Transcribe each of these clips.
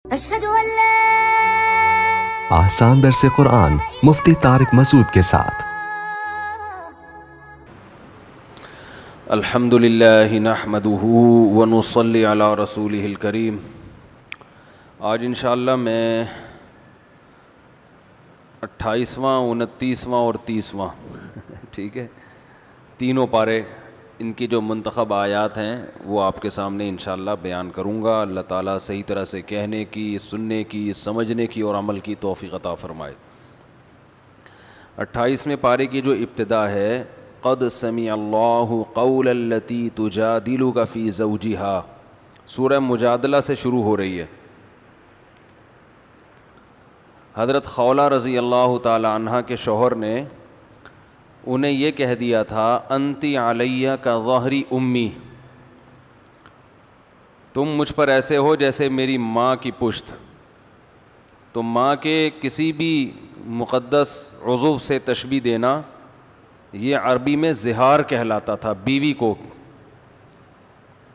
اشہد ان لا آسان درس قرآن مفتی طارق مسعود کے ساتھ۔ الحمد للہ نحمدہ ونصلی علی رسولہ الکریم۔ آج انشاءاللہ میں 28واں 29واں اور 30واں ٹھیک ہے، تینوں پارے ان کی جو منتخب آیات ہیں وہ آپ کے سامنے انشاءاللہ بیان کروں گا۔ اللہ تعالیٰ صحیح طرح سے کہنے کی، سننے کی، سمجھنے کی اور عمل کی توفیق عطا فرمائے۔ 28ویں پارے کی جو ابتدا ہے، قد سمع اللہ قول التی تجادلک فی زوجہا، سورہ مجادلہ سے شروع ہو رہی ہے۔ حضرت خولہ رضی اللہ تعالی عنہ کے شوہر نے انہیں یہ کہہ دیا تھا، انتی علیہ کا ظہری امی، تم مجھ پر ایسے ہو جیسے میری ماں کی پشت۔ تو ماں کے کسی بھی مقدس عضو سے تشبیہ دینا یہ عربی میں زہار کہلاتا تھا بیوی کو،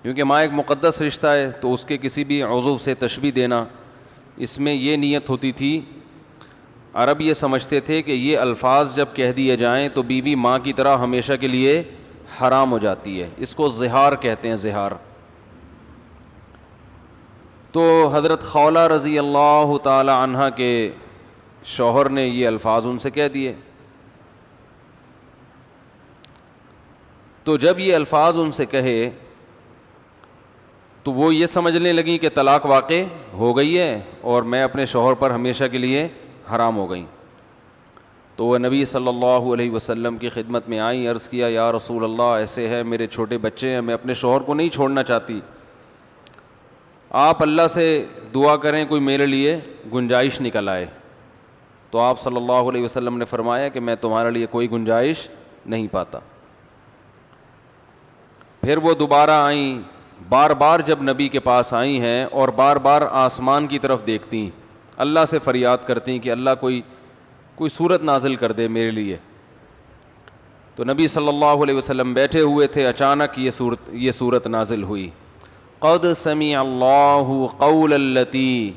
کیونکہ ماں ایک مقدس رشتہ ہے، تو اس کے کسی بھی عضو سے تشبیہ دینا، اس میں یہ نیت ہوتی تھی۔ عرب یہ سمجھتے تھے کہ یہ الفاظ جب کہہ دیے جائیں تو بیوی ماں کی طرح ہمیشہ کے لیے حرام ہو جاتی ہے، اس کو زہار کہتے ہیں، زہار۔ تو حضرت خولہ رضی اللہ تعالی عنہ کے شوہر نے یہ الفاظ ان سے کہہ دیے۔ تو جب یہ الفاظ ان سے کہے تو وہ یہ سمجھنے لگیں کہ طلاق واقع ہو گئی ہے اور میں اپنے شوہر پر ہمیشہ کے لیے حرام ہو گئیں۔ تو وہ نبی صلی اللہ علیہ وسلم کی خدمت میں آئیں، عرض کیا، یا رسول اللہ ایسے ہے، میرے چھوٹے بچے ہیں، میں اپنے شوہر کو نہیں چھوڑنا چاہتی، آپ اللہ سے دعا کریں کوئی میرے لیے گنجائش نکل آئے۔ تو آپ صلی اللہ علیہ وسلم نے فرمایا کہ میں تمہارے لیے کوئی گنجائش نہیں پاتا۔ پھر وہ دوبارہ آئیں، بار بار جب نبی کے پاس آئی ہیں اور بار بار آسمان کی طرف دیکھتی، اللہ سے فریاد کرتی کہ اللہ کوئی صورت نازل کر دے میرے لیے۔ تو نبی صلی اللہ علیہ وسلم بیٹھے ہوئے تھے، اچانک یہ صورت نازل ہوئی، قد سمع اللہ قول التی،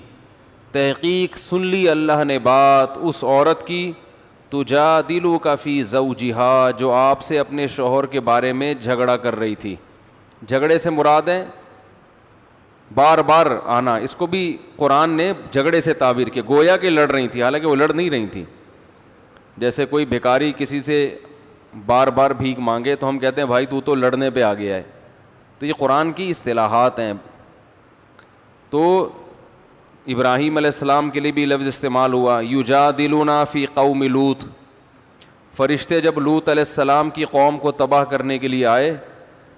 تحقیق سن لی اللہ نے بات اس عورت کی، تجادلک فی زوجہا، جو آپ سے اپنے شوہر کے بارے میں جھگڑا کر رہی تھی۔ جھگڑے سے مراد ہے بار بار آنا، اس کو بھی قرآن نے جھگڑے سے تعبیر کیا، گویا کہ لڑ رہی تھی، حالانکہ وہ لڑ نہیں رہی تھیں۔ جیسے کوئی بھکاری کسی سے بار بار بھیک مانگے تو ہم کہتے ہیں بھائی تو لڑنے پہ آ گیا ہے، تو یہ قرآن کی اصطلاحات ہیں۔ تو ابراہیم علیہ السلام کے لیے بھی لفظ استعمال ہوا، یجادلونا فی قوم لوط، فرشتے جب لوط علیہ السلام کی قوم کو تباہ کرنے کے لیے آئے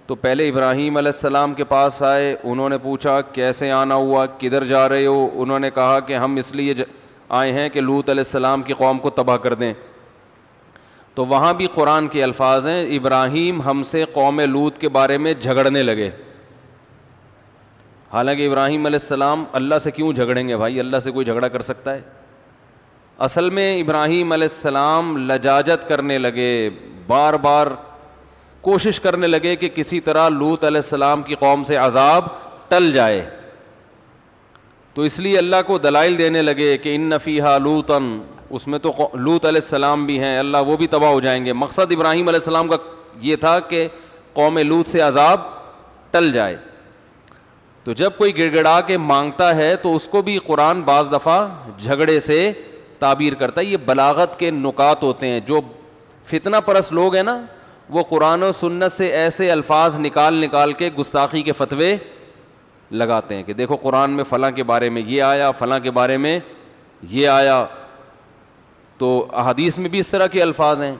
تو پہلے ابراہیم علیہ السلام کے پاس آئے، انہوں نے پوچھا کیسے آنا ہوا، کدھر جا رہے ہو؟ انہوں نے کہا کہ ہم اس لیے آئے ہیں کہ لوط علیہ السلام کی قوم کو تباہ کر دیں۔ تو وہاں بھی قرآن کے الفاظ ہیں، ابراہیم ہم سے قوم لوط کے بارے میں جھگڑنے لگے۔ حالانکہ ابراہیم علیہ السلام اللہ سے کیوں جھگڑیں گے بھائی؟ اللہ سے کوئی جھگڑا کر سکتا ہے؟ اصل میں ابراہیم علیہ السلام لجاجت کرنے لگے، بار بار کوشش کرنے لگے کہ کسی طرح لوط علیہ السلام کی قوم سے عذاب ٹل جائے۔ تو اس لیے اللہ کو دلائل دینے لگے کہ ان فیہا لوطا، اس میں تو لوط علیہ السلام بھی ہیں، اللہ وہ بھی تباہ ہو جائیں گے۔ مقصد ابراہیم علیہ السلام کا یہ تھا کہ قوم لوط سے عذاب ٹل جائے۔ تو جب کوئی گڑ گڑا کے مانگتا ہے تو اس کو بھی قرآن بعض دفعہ جھگڑے سے تعبیر کرتا ہے۔ یہ بلاغت کے نکات ہوتے ہیں۔ جو فتنہ پرست لوگ ہیں نا، وہ قرآن و سنت سے ایسے الفاظ نکال کے گستاخی کے فتوے لگاتے ہیں کہ دیکھو قرآن میں فلاں کے بارے میں یہ آیا، فلاں کے بارے میں یہ آیا۔ تو احادیث میں بھی اس طرح کے الفاظ ہیں،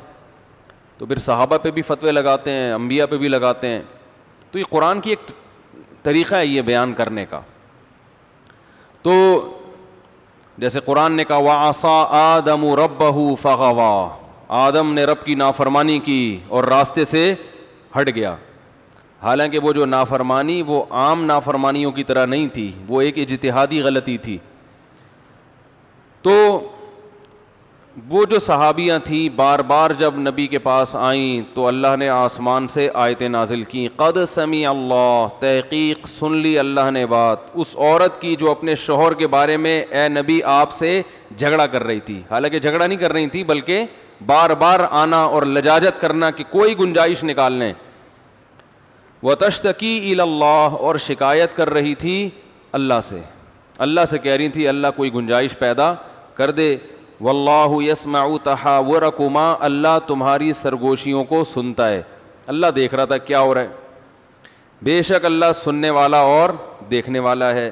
تو پھر صحابہ پہ بھی فتوے لگاتے ہیں، انبیاء پہ بھی لگاتے ہیں۔ تو یہ قرآن کی ایک طریقہ ہے یہ بیان کرنے کا۔ تو جیسے قرآن نے کہا وَعَصَىٰ آدَمُ رَبَّهُ فَغَوَىٰ، آدم نے رب کی نافرمانی کی اور راستے سے ہٹ گیا۔ حالانکہ وہ جو نافرمانی وہ عام نافرمانیوں کی طرح نہیں تھی، وہ ایک اجتہادی غلطی تھی۔ تو وہ جو صحابیاں تھیں بار بار جب نبی کے پاس آئیں تو اللہ نے آسمان سے آیتیں نازل کیں. قد سمع اللہ, تحقیق سن لی اللہ نے بات اس عورت کی جو اپنے شوہر کے بارے میں اے نبی آپ سے جھگڑا کر رہی تھی. حالانکہ جھگڑا نہیں کر رہی تھی بلکہ بار بار آنا اور لجاجت کرنا کہ کوئی گنجائش نکال لیں. وتشتکی الی اللہ, اور شکایت کر رہی تھی اللہ سے, اللہ سے کہہ رہی تھی اللہ کوئی گنجائش پیدا کر دے. واللہ یسمع تحاورکما, اللہ تمہاری سرگوشیوں کو سنتا ہے. اللہ دیکھ رہا تھا کیا ہو رہا ہے, بے شک اللہ سننے والا اور دیکھنے والا ہے.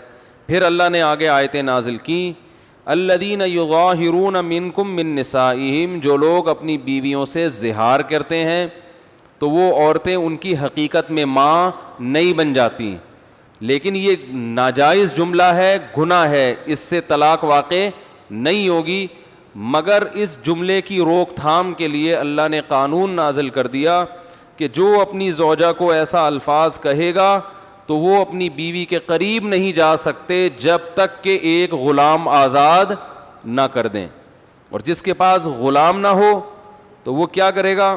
پھر اللہ نے آگے آیتیں نازل کیں. الذین یظاہرون منکم من نسائہم, جو لوگ اپنی بیویوں سے زہار کرتے ہیں تو وہ عورتیں ان کی حقیقت میں ماں نہیں بن جاتی, لیکن یہ ناجائز جملہ ہے, گناہ ہے, اس سے طلاق واقع نہیں ہوگی. مگر اس جملے کی روک تھام کے لیے اللہ نے قانون نازل کر دیا کہ جو اپنی زوجہ کو ایسا الفاظ کہے گا تو وہ اپنی بیوی کے قریب نہیں جا سکتے جب تک کہ ایک غلام آزاد نہ کر دیں. اور جس کے پاس غلام نہ ہو تو وہ کیا کرے گا,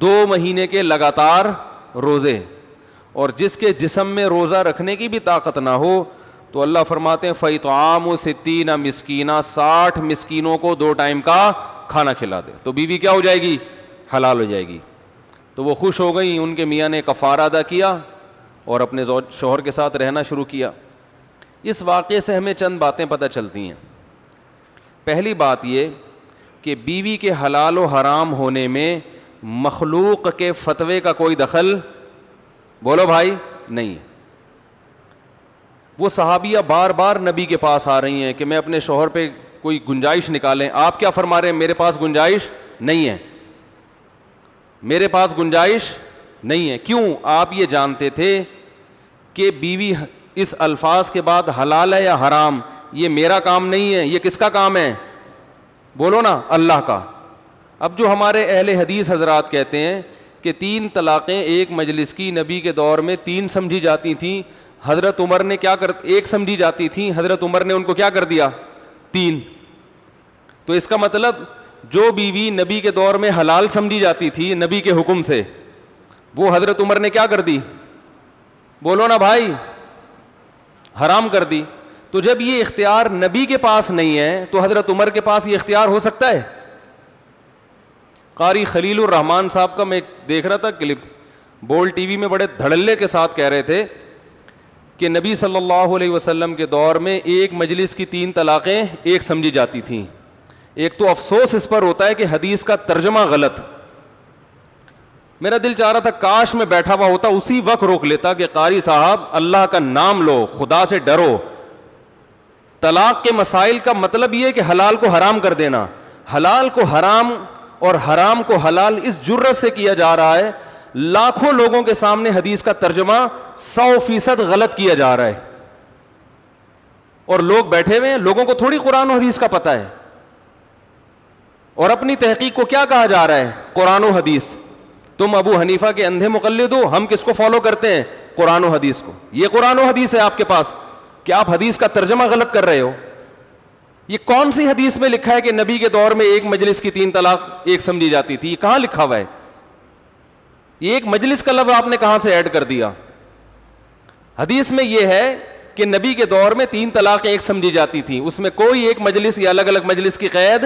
2 مہینے کے لگاتار روزے. اور جس کے جسم میں روزہ رکھنے کی بھی طاقت نہ ہو تو اللہ فرماتے ہیں فَإِطْعَامُ 60 مسکینہ, 60 مسکینوں کو 2 ٹائم کا کھانا کھلا دے, تو بیوی کیا ہو جائے گی, حلال ہو جائے گی. تو وہ خوش ہو گئیں, ان کے میاں نے کفارہ ادا کیا اور اپنے شوہر کے ساتھ رہنا شروع کیا. اس واقعے سے ہمیں چند باتیں پتہ چلتی ہیں. پہلی بات یہ کہ بیوی کے حلال و حرام ہونے میں مخلوق کے فتوے کا کوئی دخل, بولو بھائی, نہیں ہے. وہ صحابیہ بار بار نبی کے پاس آ رہی ہیں کہ میں اپنے شوہر پہ کوئی گنجائش نکالیں. آپ کیا فرما رہے ہیں, میرے پاس گنجائش نہیں ہے, میرے پاس گنجائش نہیں ہے. کیوں؟ آپ یہ جانتے تھے کہ بیوی اس الفاظ کے بعد حلال ہے یا حرام, یہ میرا کام نہیں ہے, یہ کس کا کام ہے, بولو نا, اللہ کا. اب جو ہمارے اہل حدیث حضرات کہتے ہیں کہ 3 طلاقیں ایک مجلس کی نبی کے دور میں 3 سمجھی جاتی تھیں, حضرت عمر نے کیا کر, 1 سمجھی جاتی تھیں, حضرت عمر نے ان کو کیا کر دیا, 3. تو اس کا مطلب جو بیوی نبی کے دور میں حلال سمجھی جاتی تھی نبی کے حکم سے, وہ حضرت عمر نے کیا کر دی, بولو نا بھائی, حرام کر دی. تو جب یہ اختیار نبی کے پاس نہیں ہے تو حضرت عمر کے پاس یہ اختیار ہو سکتا ہے. قاری خلیل الرحمان صاحب کا میں دیکھ رہا تھا کلپ, بول ٹی وی میں بڑے دھڑلے کے ساتھ کہہ رہے تھے کہ نبی صلی اللہ علیہ وسلم کے دور میں ایک مجلس کی 3 طلاقیں ایک سمجھی جاتی تھیں. ایک تو افسوس اس پر ہوتا ہے کہ حدیث کا ترجمہ غلط. میرا دل چاہ رہا تھا کاش میں بیٹھا ہوا ہوتا اسی وقت روک لیتا کہ قاری صاحب اللہ کا نام لو, خدا سے ڈرو. طلاق کے مسائل کا مطلب یہ ہے کہ حلال کو حرام کر دینا, حلال کو حرام اور حرام کو حلال اس جرت سے کیا جا رہا ہے. لاکھوں لوگوں کے سامنے حدیث کا ترجمہ 100% غلط کیا جا رہا ہے, اور لوگ بیٹھے ہوئے ہیں, لوگوں کو تھوڑی قرآن و حدیث کا پتہ ہے. اور اپنی تحقیق کو کیا کہا جا رہا ہے, قرآن و حدیث. تم ابو حنیفہ کے اندھے مقلد ہو, ہم کس کو فالو کرتے ہیں, قرآن و حدیث کو. یہ قرآن و حدیث ہے آپ کے پاس کہ آپ حدیث کا ترجمہ غلط کر رہے ہو. یہ کون سی حدیث میں لکھا ہے کہ نبی کے دور میں ایک مجلس کی 3 طلاق ایک سمجھی جاتی تھی؟ یہ کہاں لکھا ہوا ہے؟ یہ ایک مجلس کا لفظ آپ نے کہاں سے ایڈ کر دیا؟ حدیث میں یہ ہے کہ نبی کے دور میں 3 طلاقیں ایک سمجھی جاتی تھیں, اس میں کوئی ایک مجلس یا الگ الگ مجلس کی قید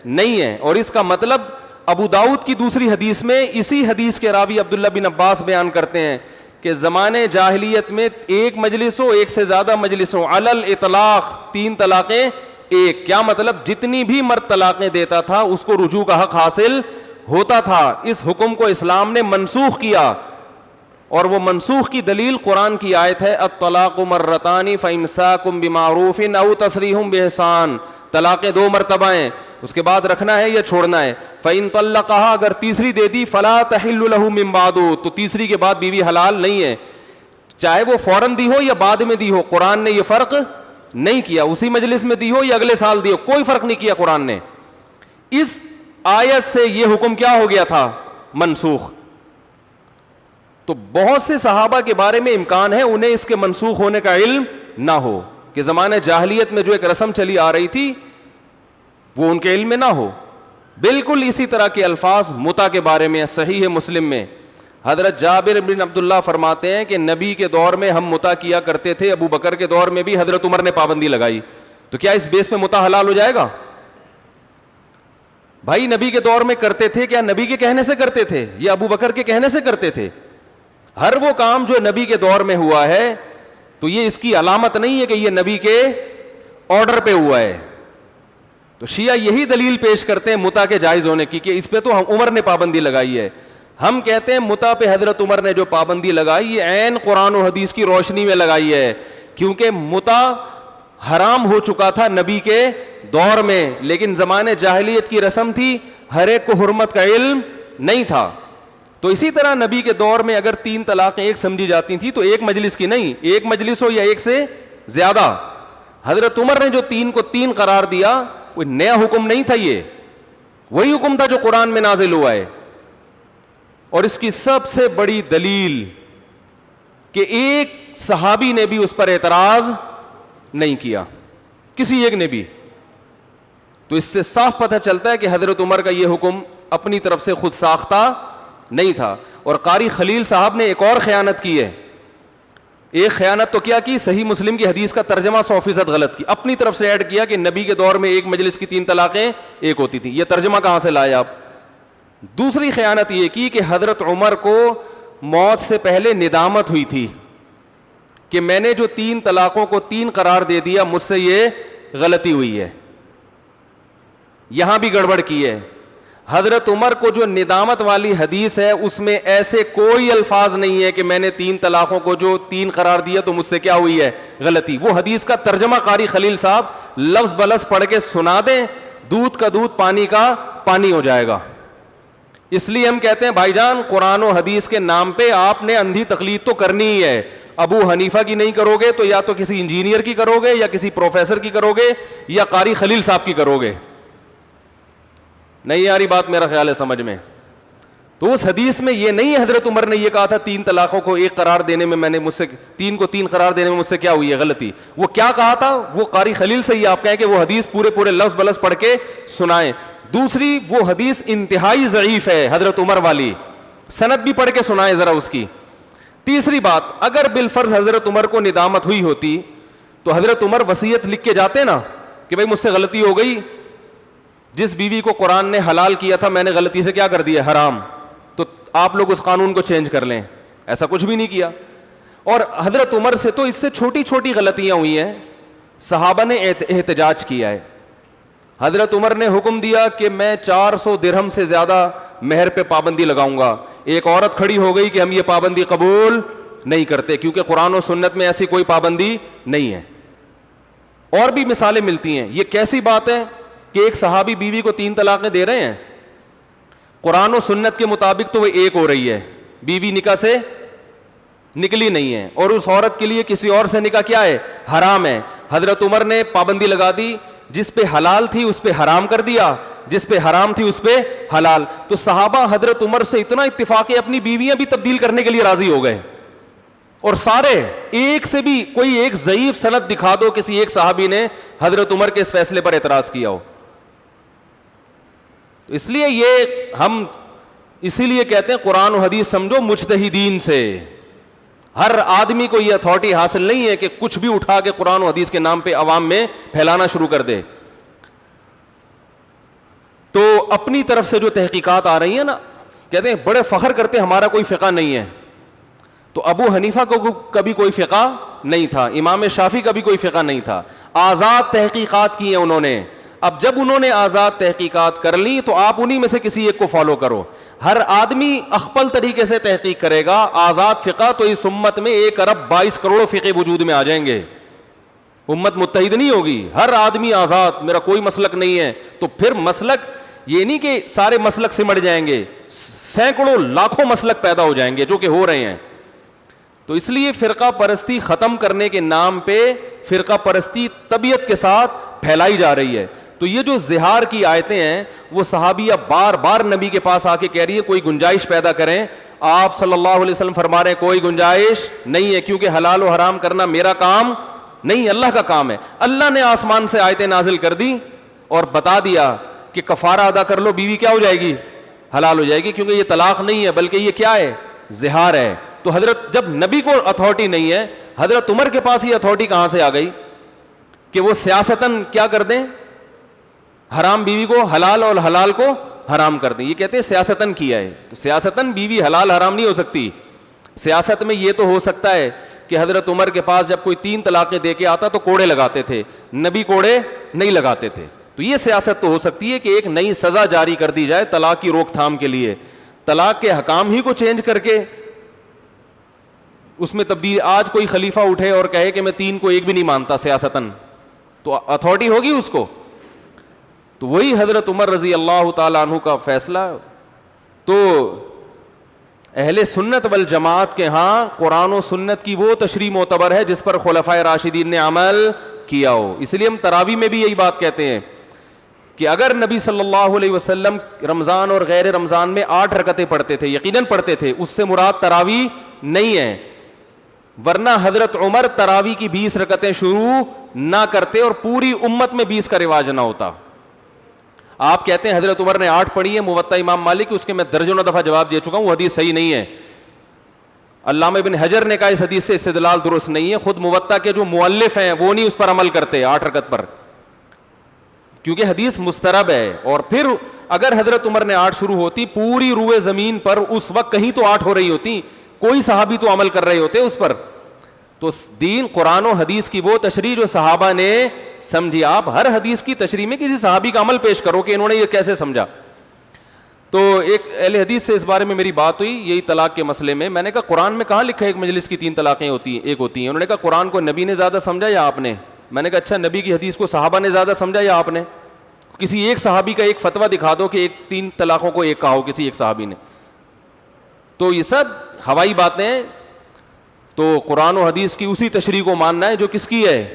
نہیں ہے. اور اس کا مطلب ابو داؤد کی دوسری حدیث میں اسی حدیث کے راوی عبداللہ بن عباس بیان کرتے ہیں کہ زمانے جاہلیت میں ایک مجلس ہو, ایک سے زیادہ مجلس ہو, علی الاطلاق 3 طلاقیں ایک. کیا مطلب؟ جتنی بھی مرد طلاقیں دیتا تھا اس کو رجوع کا حق حاصل ہوتا تھا. اس حکم کو اسلام نے منسوخ کیا, اور وہ منسوخ کی دلیل قرآن کی آیت ہے الطلاق مرتان فامساکم بمعروف او تسریح باحسان. طلاقیں 2 مرتبہ ہیں, اس کے بعد رکھنا ہے یا چھوڑنا ہے. فإن طلقها, اگر تیسری دے دی, فلا تحل له من بعد, تو تیسری کے بعد بیوی حلال نہیں ہے, چاہے وہ فوراً دی ہو یا بعد میں دی ہو. قرآن نے یہ فرق نہیں کیا, اسی مجلس میں دی ہو یا اگلے سال دی ہو, کوئی فرق نہیں کیا قرآن نے. اس آیت سے یہ حکم کیا ہو گیا تھا؟ منسوخ. تو بہت سے صحابہ کے بارے میں امکان ہے انہیں اس کے منسوخ ہونے کا علم نہ ہو, کہ زمانے جاہلیت میں جو ایک رسم چلی آ رہی تھی وہ ان کے علم میں نہ ہو. بالکل اسی طرح کے الفاظ متع کے بارے میں صحیح مسلم میں حضرت جابر بن عبداللہ فرماتے ہیں کہ نبی کے دور میں ہم متع کیا کرتے تھے, ابو بکر کے دور میں بھی حضرت عمر نے پابندی لگائی, تو کیا اس بیس پہ متع حلال ہو جائے گا؟ بھائی نبی کے دور میں کرتے تھے, کیا نبی کے کہنے سے کرتے تھے یا ابو بکر کے کہنے سے کرتے تھے؟ ہر وہ کام جو نبی کے دور میں ہوا ہے تو یہ اس کی علامت نہیں ہے کہ یہ نبی کے آرڈر پہ ہوا ہے. تو شیعہ یہی دلیل پیش کرتے ہیں متع کے جائز ہونے کی کہ اس پہ تو عمر نے پابندی لگائی ہے. ہم کہتے ہیں متع پہ حضرت عمر نے جو پابندی لگائی یہ عین قرآن و حدیث کی روشنی میں لگائی ہے, کیونکہ متع حرام ہو چکا تھا نبی کے دور میں, لیکن زمانے جاہلیت کی رسم تھی, ہر ایک کو حرمت کا علم نہیں تھا. تو اسی طرح نبی کے دور میں اگر 3 طلاقیں ایک سمجھی جاتی تھیں تو ایک مجلس کی نہیں, ایک مجلس ہو یا ایک سے زیادہ. حضرت عمر نے جو 3 کو 3 قرار دیا کوئی نیا حکم نہیں تھا, یہ وہی حکم تھا جو قرآن میں نازل ہوا ہے. اور اس کی سب سے بڑی دلیل کہ ایک صحابی نے بھی اس پر اعتراض نہیں کیا, کسی ایک نے بھی. تو اس سے صاف پتہ چلتا ہے کہ حضرت عمر کا یہ حکم اپنی طرف سے خود ساختہ نہیں تھا. اور قاری خلیل صاحب نے ایک اور خیانت کی ہے. ایک خیانت تو کیا کی, صحیح مسلم کی حدیث کا ترجمہ 100% غلط کی, اپنی طرف سے ایڈ کیا کہ نبی کے دور میں ایک مجلس کی 3 طلاقیں ایک ہوتی تھیں. یہ ترجمہ کہاں سے لائے آپ؟ دوسری خیانت یہ کی کہ حضرت عمر کو موت سے پہلے ندامت ہوئی تھی کہ میں نے جو 3 طلاقوں کو 3 قرار دے دیا, مجھ سے یہ غلطی ہوئی ہے. یہاں بھی گڑبڑ کی ہے. حضرت عمر کو جو ندامت والی حدیث ہے اس میں ایسے کوئی الفاظ نہیں ہے کہ میں نے 3 طلاقوں کو جو 3 قرار دیا تو مجھ سے کیا ہوئی ہے غلطی. وہ حدیث کا ترجمہ قاری خلیل صاحب لفظ بلفظ پڑھ کے سنا دیں, دودھ کا دودھ پانی کا پانی ہو جائے گا. اس لیے ہم کہتے ہیں بھائی جان قرآن و حدیث کے نام پہ آپ نے اندھی تقلید تو کرنی ہی ہے. ابو حنیفہ کی نہیں کرو گے تو یا تو کسی انجینئر کی کرو گے یا کسی پروفیسر کی کرو گے یا قاری خلیل صاحب کی کرو گے. نہیں آ رہی بات میرا خیال ہے سمجھ میں؟ تو اس حدیث میں یہ نہیں حضرت عمر نے یہ کہا تھا 3 طلاقوں کو 1 قرار دینے میں میں نے مجھ سے 3 کو 3 قرار دینے میں مجھ سے کیا ہوئی ہے غلطی. وہ کیا کہا تھا وہ قاری خلیل سے ہی آپ کہیں کہ وہ حدیث پورے لفظ بلفظ پڑھ کے سنائیں. دوسری وہ حدیث انتہائی ضعیف ہے حضرت عمر والی, سند بھی پڑھ کے سنائیں ذرا اس کی. تیسری بات, اگر بالفرض حضرت عمر کو ندامت ہوئی ہوتی تو حضرت عمر وصیت لکھ کے جاتے نا کہ بھائی مجھ سے غلطی ہو گئی, جس بیوی کو قرآن نے حلال کیا تھا میں نے غلطی سے کیا کر دیا حرام, تو آپ لوگ اس قانون کو چینج کر لیں. ایسا کچھ بھی نہیں کیا. اور حضرت عمر سے تو اس سے چھوٹی چھوٹی غلطیاں ہوئی ہیں, صحابہ نے احتجاج کیا ہے. حضرت عمر نے حکم دیا کہ میں 400 درہم سے زیادہ مہر پہ پابندی لگاؤں گا. ایک عورت کھڑی ہو گئی کہ ہم یہ پابندی قبول نہیں کرتے کیونکہ قرآن و سنت میں ایسی کوئی پابندی نہیں ہے. اور بھی مثالیں ملتی ہیں. یہ کیسی بات ہے کہ ایک صحابی بیوی کو 3 طلاقیں دے رہے ہیں, قرآن و سنت کے مطابق تو وہ 1 ہو رہی ہے, بیوی نکاح سے نکلی نہیں ہے, اور اس عورت کے لیے کسی اور سے نکاح کیا ہے حرام ہے. حضرت عمر نے پابندی لگا دی, جس پہ حلال تھی اس پہ حرام کر دیا, جس پہ حرام تھی اس پہ حلال. تو صحابہ حضرت عمر سے اتنا اتفاق ہے اپنی بیویاں بھی تبدیل کرنے کے لیے راضی ہو گئے. اور سارے ایک سے بھی کوئی ایک ضعیف سند دکھا دو کسی ایک صحابی نے حضرت عمر کے اس فیصلے پر اعتراض کیا ہو. اس لیے یہ ہم اسی لیے کہتے ہیں قرآن و حدیث سمجھو مجتہدین سے. ہر آدمی کو یہ اتھارٹی حاصل نہیں ہے کہ کچھ بھی اٹھا کے قرآن و حدیث کے نام پہ عوام میں پھیلانا شروع کر دے. تو اپنی طرف سے جو تحقیقات آ رہی ہیں نا, کہتے ہیں بڑے فخر کرتے ہمارا کوئی فقہ نہیں ہے. تو ابو حنیفہ کو کبھی کوئی فقہ نہیں تھا, امام شافعی کا بھی کوئی فقہ نہیں تھا. آزاد تحقیقات کی ہیں انہوں نے. اب جب انہوں نے آزاد تحقیقات کر لی تو آپ انہی میں سے کسی ایک کو فالو کرو. ہر آدمی اخپل طریقے سے تحقیق کرے گا آزاد فقہ تو اس امت میں 1 ارب 22 کروڑ فقہ وجود میں آ جائیں گے. امت متحد نہیں ہوگی, ہر آدمی آزاد, میرا کوئی مسلک نہیں ہے. تو پھر مسلک یہ نہیں کہ سارے مسلک سمٹ جائیں گے, سینکڑوں لاکھوں مسلک پیدا ہو جائیں گے جو کہ ہو رہے ہیں. تو اس لیے فرقہ پرستی ختم کرنے کے نام پہ فرقہ پرستی طبیعت کے ساتھ پھیلائی جا رہی ہے. تو یہ جو زہار کی آیتیں ہیں وہ صحابیہ بار بار نبی کے پاس آ کے کہہ رہی ہے کوئی گنجائش پیدا کریں. آپ صلی اللہ علیہ وسلم فرما رہے ہیں کوئی گنجائش نہیں ہے, کیونکہ حلال و حرام کرنا میرا کام نہیں, اللہ کا کام ہے. اللہ نے آسمان سے آیتیں نازل کر دی, اور بتا دیا کہ کفارہ ادا کر لو, بیوی کیا ہو جائے گی؟ حلال ہو جائے گی, کیونکہ یہ طلاق نہیں ہے بلکہ یہ کیا ہے؟ زہار ہے. تو حضرت جب نبی کو اتھارٹی نہیں ہے, حضرت عمر کے پاس یہ اتھارٹی کہاں سے آ گئی کہ وہ سیاستاً کیا کر دیں؟ حرام بیوی کو حلال اور حلال کو حرام کر دیں. یہ کہتے ہیں سیاستاً کیا ہے. تو سیاستاً بیوی حلال حرام نہیں ہو سکتی. سیاست میں یہ تو ہو سکتا ہے کہ حضرت عمر کے پاس جب کوئی 3 طلاقیں دے کے آتا تو کوڑے لگاتے تھے, نبی کوڑے نہیں لگاتے تھے. تو یہ سیاست تو ہو سکتی ہے کہ ایک نئی سزا جاری کر دی جائے طلاق کی روک تھام کے لیے, طلاق کے حکام ہی کو چینج کر کے اس میں تبدیل. آج کوئی خلیفہ اٹھے اور کہے کہ میں 3 کو 1 بھی نہیں مانتا سیاستاً, تو اتھارٹی ہوگی اس کو؟ تو وہی حضرت عمر رضی اللہ تعالیٰ عنہ کا فیصلہ. تو اہل سنت والجماعت کے ہاں قرآن و سنت کی وہ تشریح معتبر ہے جس پر خلفائے راشدین نے عمل کیا ہو. اس لیے ہم تراویح میں بھی یہی بات کہتے ہیں کہ اگر نبی صلی اللہ علیہ وسلم رمضان اور غیر رمضان میں 8 رکعتیں پڑھتے تھے, یقیناً پڑھتے تھے, اس سے مراد تراویح نہیں ہے, ورنہ حضرت عمر تراویح کی 20 رکعتیں شروع نہ کرتے اور پوری امت میں 20 کا رواج نہ ہوتا. آپ کہتے ہیں حضرت عمر نے 8 پڑھی ہے, موطا امام مالک کی, اس کے میں درجنوں دفعہ جواب دے چکا ہوں, وہ حدیث صحیح نہیں ہے. علامہ ابن حجر نے کہا اس حدیث سے استدلال درست نہیں ہے. خود موطا کے جو مؤلف ہیں وہ نہیں اس پر عمل کرتے 8 رکعت پر, کیونکہ حدیث مسترب ہے. اور پھر اگر حضرت عمر نے 8 شروع ہوتی, پوری روئے زمین پر اس وقت کہیں تو 8 ہو رہی ہوتی, کوئی صحابی تو عمل کر رہے ہوتے اس پر. تو دین قرآن و حدیث کی وہ تشریح جو صحابہ نے سمجھی. آپ ہر حدیث کی تشریح میں کسی صحابی کا عمل پیش کرو کہ انہوں نے یہ کیسے سمجھا. تو ایک اہل حدیث سے اس بارے میں میری بات ہوئی یہی طلاق کے مسئلے میں. میں نے کہا قرآن میں کہاں لکھا ہے ایک مجلس کی 3 طلاقیں ہوتی ہیں, ایک ہوتی ہیں؟ انہوں نے کہا قرآن کو نبی نے زیادہ سمجھا یا آپ نے؟ میں نے کہا اچھا, نبی کی حدیث کو صحابہ نے زیادہ سمجھا یا آپ نے؟ کسی ایک صحابی کا ایک فتویٰ دکھا دو کہ 3 طلاقوں کو ایک کہا ہو کسی ایک صحابی نے. تو یہ سب ہوائی باتیں. تو قرآن و حدیث کی اسی تشریح کو ماننا ہے جو کس کی ہے,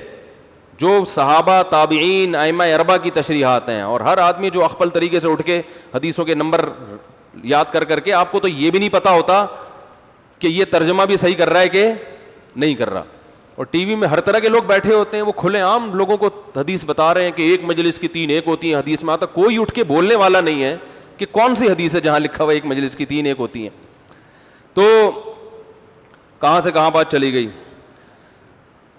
جو صحابہ تابعین ائمہ اربعہ کی تشریحات ہیں. اور ہر آدمی جو اخپل طریقے سے اٹھ کے حدیثوں کے نمبر یاد کر کے, آپ کو تو یہ بھی نہیں پتا ہوتا کہ یہ ترجمہ بھی صحیح کر رہا ہے کہ نہیں کر رہا. اور ٹی وی میں ہر طرح کے لوگ بیٹھے ہوتے ہیں, وہ کھلے عام لوگوں کو حدیث بتا رہے ہیں کہ ایک مجلس کی 3 ایک ہوتی ہیں. حدیث میں آتا کوئی اٹھ کے بولنے والا نہیں ہے کہ کون سی حدیث ہے جہاں لکھا ہوا ایک مجلس کی 3 ایک ہوتی ہیں. تو کہاں سے کہاں بات چلی گئی.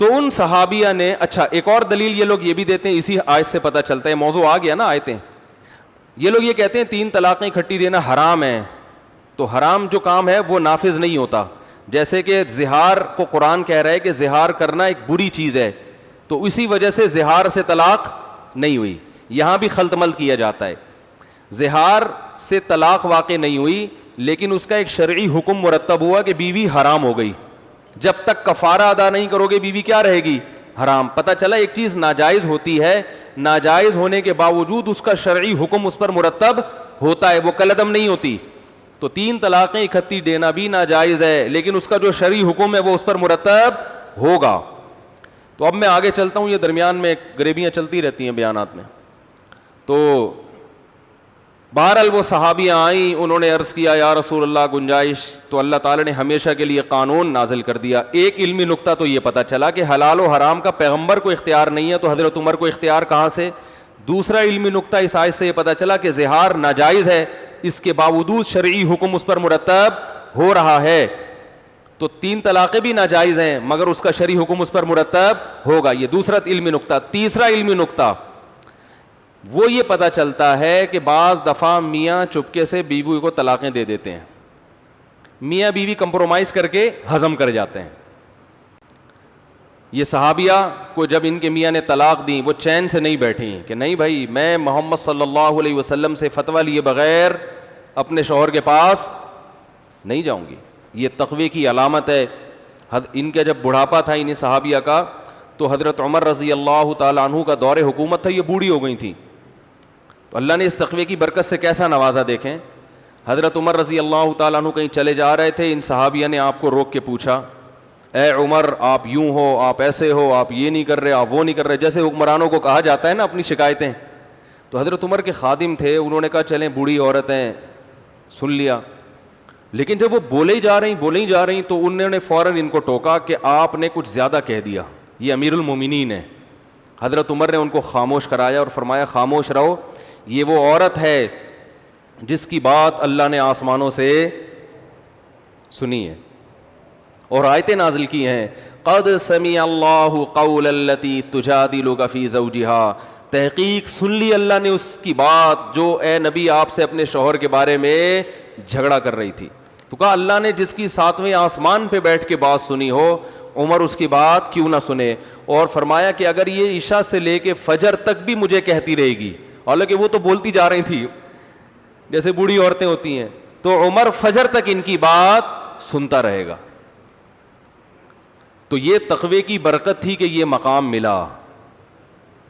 تو ان صحابیہ نے, اچھا ایک اور دلیل یہ لوگ یہ بھی دیتے ہیں, اسی آیت سے پتہ چلتا ہے, موضوع آ گیا نا آیتیں. یہ لوگ یہ کہتے ہیں 3 طلاقیں اکٹھی دینا حرام ہے. تو حرام جو کام ہے وہ نافذ نہیں ہوتا. جیسے کہ زہار کو قرآن کہہ رہا ہے کہ زہار کرنا ایک بری چیز ہے, تو اسی وجہ سے زہار سے طلاق نہیں ہوئی. یہاں بھی خلط ملط کیا جاتا ہے. زہار سے طلاق واقع نہیں ہوئی, لیکن اس کا ایک شرعی حکم مرتب ہوا کہ بیوی حرام ہو گئی. جب تک کفارہ ادا نہیں کرو گے بیوی کیا رہے گی؟ حرام. پتہ چلا ایک چیز ناجائز ہوتی ہے, ناجائز ہونے کے باوجود اس کا شرعی حکم اس پر مرتب ہوتا ہے, وہ کالعدم نہیں ہوتی. تو 3 طلاقیں اکٹھی دینا بھی ناجائز ہے, لیکن اس کا جو شرعی حکم ہے وہ اس پر مرتب ہوگا. تو اب میں آگے چلتا ہوں, یہ درمیان میں غریبیاں چلتی رہتی ہیں بیانات میں. تو بہرحال وہ صحابیاں آئیں, انہوں نے عرض کیا یا رسول اللہ گنجائش. تو اللہ تعالیٰ نے ہمیشہ کے لیے قانون نازل کر دیا. ایک علمی نقطہ تو یہ پتہ چلا کہ حلال و حرام کا پیغمبر کو اختیار نہیں ہے, تو حضرت عمر کو اختیار کہاں سے؟ دوسرا علمی نقطہ اس آیت سے یہ پتہ چلا کہ زہار ناجائز ہے, اس کے باوجود شرعی حکم اس پر مرتب ہو رہا ہے. تو 3 طلاقیں بھی ناجائز ہیں مگر اس کا شرعی حکم اس پر مرتب ہوگا. یہ دوسرا علمی نقطہ. تیسرا علمی نقطہ وہ یہ پتہ چلتا ہے کہ بعض دفعہ میاں چپکے سے بیوی کو طلاقیں دے دیتے ہیں, میاں بیوی کمپرومائز کر کے ہضم کر جاتے ہیں. یہ صحابیہ کو جب ان کے میاں نے طلاق دی وہ چین سے نہیں بیٹھی کہ نہیں بھائی میں محمد صلی اللہ علیہ وسلم سے فتویٰ لیے بغیر اپنے شوہر کے پاس نہیں جاؤں گی. یہ تقوی کی علامت ہے. ان کا جب بڑھاپا تھا انہیں صحابیہ کا, تو حضرت عمر رضی اللہ تعالیٰ عنہ کا دور حکومت تھا, یہ بوڑھی ہو گئی تھیں. تو اللہ نے اس تقوی کی برکت سے کیسا نوازا دیکھیں. حضرت عمر رضی اللہ تعالیٰ عنہ کہیں چلے جا رہے تھے, ان صحابیہ نے آپ کو روک کے پوچھا اے عمر آپ یوں ہو, آپ ایسے ہو, آپ یہ نہیں کر رہے, آپ وہ نہیں کر رہے, جیسے حکمرانوں کو کہا جاتا ہے نا اپنی شکایتیں. تو حضرت عمر کے خادم تھے, انہوں نے کہا چلیں بوڑھی عورتیں, سن لیا. لیکن جب وہ بولے ہی جا رہی تو انہوں نے فوراً ان کو ٹوکا کہ آپ نے کچھ زیادہ کہہ دیا, یہ امیر المومنین ہے. حضرت عمر نے ان کو خاموش کرایا اور فرمایا خاموش رہو, یہ وہ عورت ہے جس کی بات اللہ نے آسمانوں سے سنی ہے اور آیتیں نازل کی ہیں, قد سمع اللہ قول التی تجادلک فی زوجہا, تحقیق سن لی اللہ نے اس کی بات جو اے نبی آپ سے اپنے شوہر کے بارے میں جھگڑا کر رہی تھی. تو کہا اللہ نے جس کی 7ویں آسمان پہ بیٹھ کے بات سنی ہو, عمر اس کی بات کیوں نہ سنے. اور فرمایا کہ اگر یہ عشاء سے لے کے فجر تک بھی مجھے کہتی رہے گی, حالانکہ وہ تو بولتی جا رہی تھی جیسے بوڑھی عورتیں ہوتی ہیں, تو عمر فجر تک ان کی بات سنتا رہے گا. تو یہ تقوی کی برکت تھی کہ یہ مقام ملا.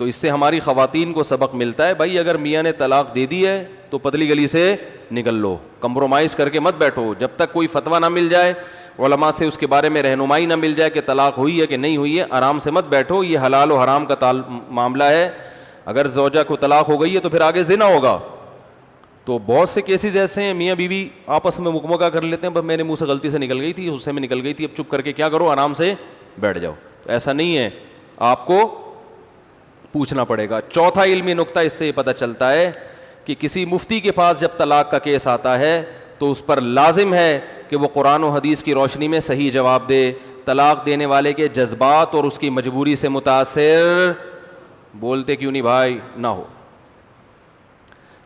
تو اس سے ہماری خواتین کو سبق ملتا ہے, بھائی اگر میاں نے طلاق دے دی ہے تو پتلی گلی سے نکل لو, کمپرومائز کر کے مت بیٹھو جب تک کوئی فتویٰ نہ مل جائے, علماء سے اس کے بارے میں رہنمائی نہ مل جائے کہ طلاق ہوئی ہے کہ نہیں ہوئی ہے. آرام سے مت بیٹھو, یہ حلال و حرام کا معاملہ ہے. اگر زوجہ کو طلاق ہو گئی ہے تو پھر آگے زنا ہوگا. تو بہت سے کیسز ایسے ہیں میاں بیوی آپس میں مکمکہ کر لیتے ہیں, بس میرے منہ سے غلطی سے نکل گئی تھی, غصے میں نکل گئی تھی, اب چپ کر کے کیا کرو, آرام سے بیٹھ جاؤ. تو ایسا نہیں ہے, آپ کو پوچھنا پڑے گا. چوتھا علمی نقطہ اس سے یہ پتہ چلتا ہے کہ کسی مفتی کے پاس جب طلاق کا کیس آتا ہے تو اس پر لازم ہے کہ وہ قرآن و حدیث کی روشنی میں صحیح جواب دے. طلاق دینے والے کے جذبات اور اس کی مجبوری سے متاثر بولتے کیوں نہیں بھائی نہ ہو.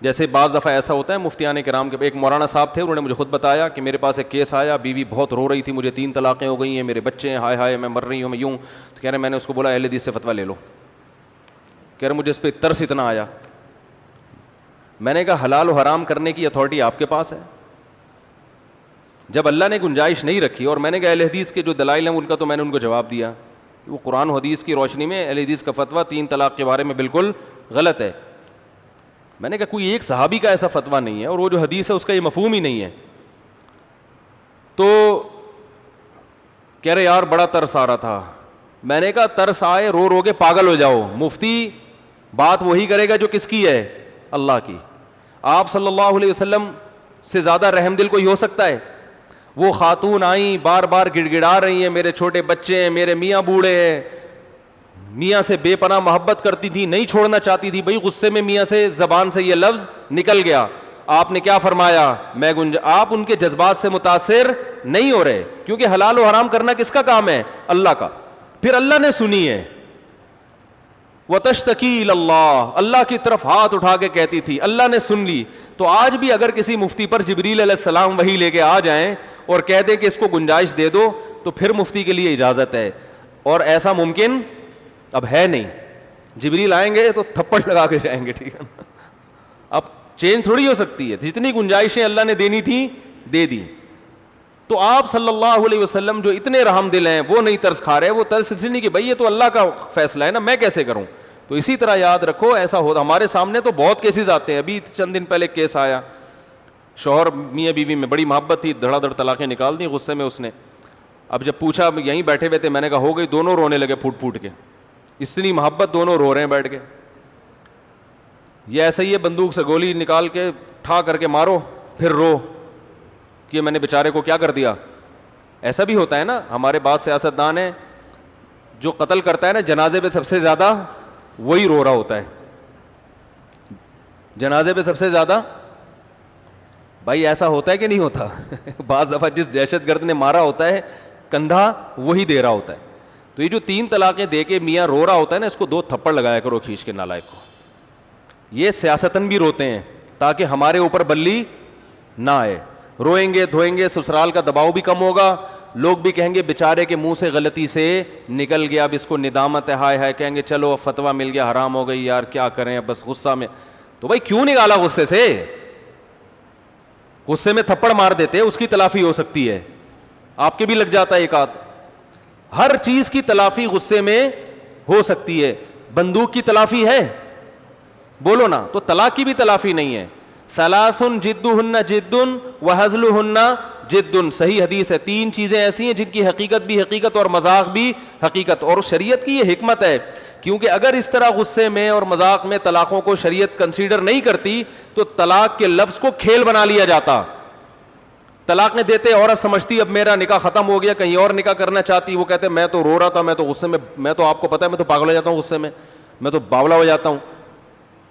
جیسے بعض دفعہ ایسا ہوتا ہے مفتیان کرام کے, ایک مولانا صاحب تھے, انہوں نے مجھے خود بتایا کہ میرے پاس ایک کیس آیا, بیوی بہت رو رہی تھی, مجھے 3 طلاقیں ہو گئی ہیں, میرے بچے ہیں, ہائے ہائے میں مر رہی ہوں, میں یوں. تو کہہ رہے میں نے اس کو بولا اہل حدیث سے فتویٰ لے لو. کہہ رہے مجھے اس پہ ترس اتنا آیا. میں نے کہا حلال و حرام کرنے کی اتھارٹی آپ کے پاس ہے. جب اللہ نے گنجائش نہیں رکھی, اور میں نے کہا اہل حدیث کے جو دلائل ہیں ان کا تو میں نے ان کو جواب دیا, وہ قرآن و حدیث کی روشنی میں اہل حدیث کا فتویٰ 3 طلاق کے بارے میں بالکل غلط ہے. میں نے کہا کوئی ایک صحابی کا ایسا فتویٰ نہیں ہے, اور وہ جو حدیث ہے اس کا یہ مفہوم ہی نہیں ہے. تو کہہ رہے یار بڑا ترس آ رہا تھا. میں نے کہا ترس آئے رو رو کے پاگل ہو جاؤ, مفتی بات وہی کرے گا جو کس کی ہے, اللہ کی. آپ صلی اللہ علیہ وسلم سے زیادہ رحم دل کوئی ہو سکتا ہے؟ وہ خاتون آئیں بار بار گڑ گڑا رہی ہیں, میرے چھوٹے بچے ہیں, میرے میاں بوڑھے ہیں, میاں سے بے پناہ محبت کرتی تھی, نہیں چھوڑنا چاہتی تھی. بھائی غصے میں میاں سے زبان سے یہ لفظ نکل گیا, آپ نے کیا فرمایا, آپ ان کے جذبات سے متاثر نہیں ہو رہے, کیونکہ حلال و حرام کرنا کس کا کام ہے, اللہ کا. پھر اللہ نے سنی ہے, وَتَشْتَكِي إِلَى اللَّهِ, اللہ کی طرف ہاتھ اٹھا کے کہتی تھی, اللہ نے سن لی. تو آج بھی اگر کسی مفتی پر جبریل علیہ السلام وہی لے کے آ جائیں اور کہہ دیں کہ اس کو گنجائش دے دو, تو پھر مفتی کے لیے اجازت ہے. اور ایسا ممکن اب ہے نہیں. جبریل آئیں گے تو تھپڑ لگا کے جائیں گے, ٹھیک ہے نا. اب چینج تھوڑی ہو سکتی ہے, جتنی گنجائشیں اللہ نے دینی تھی دے دی. تو آپ صلی اللہ علیہ وسلم جو اتنے رحم دل ہیں وہ نہیں ترس کھا رہے. وہ ترس اس لیے نہیں کہ بھائی یہ تو اللہ کا فیصلہ ہے نا, میں کیسے کروں. تو اسی طرح یاد رکھو ایسا ہوتا, ہمارے سامنے تو بہت کیسز آتے ہیں. ابھی چند دن پہلے کیس آیا, شوہر میاں بیوی میں بڑی محبت تھی, دھڑا دھڑ طلاقیں نکال دی غصے میں اس نے. اب جب پوچھا, یہیں بیٹھے ہوئے تھے, میں نے کہا ہو گئی, دونوں رونے لگے پھوٹ پھوٹ کے, اتنی محبت, دونوں رو رہے ہیں بیٹھ کے. یہ ایسا ہی ہے بندوق سے گولی نکال کے ٹھا کر کے مارو پھر رو کہ میں نے بیچارے کو کیا کر دیا. ایسا بھی ہوتا ہے نا, ہمارے بعض سیاستدان ہیں جو قتل کرتا ہے نا جنازے پہ سب سے زیادہ وہی رو رہا ہوتا ہے, جنازے پہ سب سے زیادہ. بھائی ایسا ہوتا ہے کہ نہیں ہوتا؟ بعض دفعہ جس دہشت گرد نے مارا ہوتا ہے کندھا وہی دے رہا ہوتا ہے. تو یہ جو 3 طلاقیں دے کے میاں رو رہا ہوتا ہے نا, اس کو 2 تھپڑ لگایا کرو کھینچ کے نالائق کو. یہ سیاستن بھی روتے ہیں تاکہ ہمارے اوپر بلی نہ آئے. روئیں گے دھوئیں گے, سسرال کا دباؤ بھی کم ہوگا, لوگ بھی کہیں گے بیچارے کے منہ سے غلطی سے نکل گیا, اب اس کو ندامت ہے, ہائے ہائے, کہیں گے چلو اب فتویٰ مل گیا, حرام ہو گئی یار, کیا کریں اب بس غصہ میں. تو بھائی کیوں نکالا غصے سے؟ غصے میں تھپڑ مار دیتے, اس کی تلافی ہو سکتی ہے, آپ کے بھی لگ جاتا ہے ایک آدھ. ہر چیز کی تلافی غصے میں ہو سکتی ہے. بندوق کی تلافی ہے؟ بولو نا. تو طلاق کی بھی تلافی نہیں ہے. ثلاث جدہن جد وہزلہن جد, صحیح حدیث ہے. 3 چیزیں ایسی ہیں جن کی حقیقت بھی حقیقت اور مذاق بھی حقیقت. اور شریعت کی یہ حکمت ہے, کیونکہ اگر اس طرح غصے میں اور مذاق میں طلاقوں کو شریعت کنسیڈر نہیں کرتی تو طلاق کے لفظ کو کھیل بنا لیا جاتا. طلاق نے دیتے عورت سمجھتی اب میرا نکاح ختم ہو گیا, کہیں اور نکاح کرنا چاہتی. وہ کہتے میں تو رو رہا تھا, میں تو غصے میں, میں تو آپ کو پتا ہے میں تو پاگل ہو جاتا ہوں غصے میں, میں تو باولا ہو جاتا ہوں,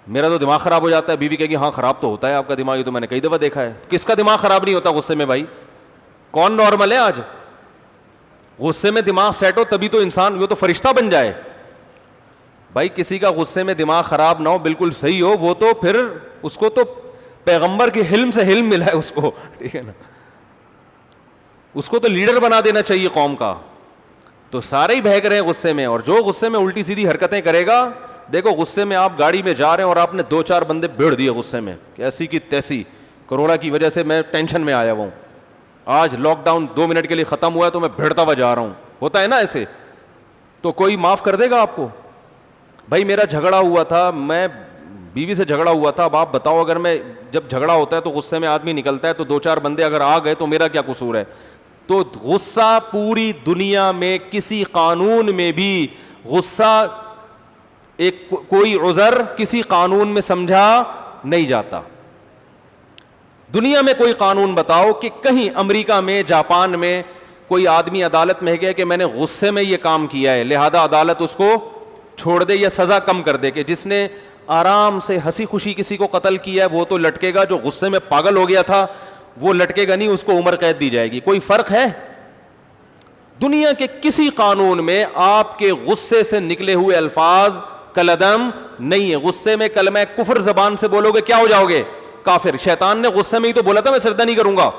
میرا تو دماغ خراب ہو جاتا ہے. بیوی کہے گی ہاں خراب تو ہوتا ہے آپ کا دماغ, یہ تو میں نے کئی دفعہ دیکھا ہے. کس کا دماغ خراب نہیں ہوتا غصے میں بھائی؟ کون نارمل ہے آج؟ غصے میں دماغ سیٹ ہو تبھی تو انسان, وہ تو فرشتہ بن جائے بھائی. کسی کا غصے میں دماغ خراب نہ ہو, بالکل صحیح ہو, وہ تو پھر اس کو تو پیغمبر کے حلم سے حلم ملا ہے اس کو, ٹھیک ہے نا, اس کو تو لیڈر بنا دینا چاہیے قوم کا. تو سارے ہی بہک رہے ہیں غصے میں, اور جو غصے میں الٹی سیدھی حرکتیں کرے گا, دیکھو غصے میں آپ گاڑی میں جا رہے ہیں اور آپ نے 2-4 بندے بھیڑ دیے غصے میں, ایسی کی تیسی, کرونا کی وجہ سے میں ٹینشن میں آیا ہوا ہوں, آج لاک ڈاؤن 2 منٹ کے لیے ختم ہوا ہے تو میں بھیڑتا ہوا جا رہا ہوں, ہوتا ہے نا ایسے, تو کوئی معاف کر دے گا آپ کو؟ بھائی میرا جھگڑا ہوا تھا, میں بیوی سے جھگڑا ہوا تھا, اب آپ بتاؤ اگر میں, جب جھگڑا ہوتا ہے تو غصے میں آدمی نکلتا ہے, تو 2-4 بندے اگر آ گئے تو میرا کیا قصور ہے؟ تو غصہ پوری دنیا میں کسی قانون میں بھی غصہ ایک کوئی عذر کسی قانون میں سمجھا نہیں جاتا. دنیا میں کوئی قانون بتاؤ کہ کہیں امریکہ میں, جاپان میں کوئی آدمی عدالت میں گیا کہ میں نے غصے میں یہ کام کیا ہے, لہذا عدالت اس کو چھوڑ دے یا سزا کم کر دے, کہ جس نے آرام سے ہنسی خوشی کسی کو قتل کیا ہے وہ تو لٹکے گا, جو غصے میں پاگل ہو گیا تھا وہ لٹکے گا نہیں, اس کو عمر قید دی جائے گی. کوئی فرق ہے؟ دنیا کے کسی قانون میں آپ کے غصے سے نکلے ہوئے الفاظ کلعدم نہیں ہے. غصے میں کلمہ کفر زبان سے بولو گے کیا ہو جاؤ گے؟ کافر. شیطان نے غصے میں ہی تو بولا تھا میں سجدہ نہیں کروں گا.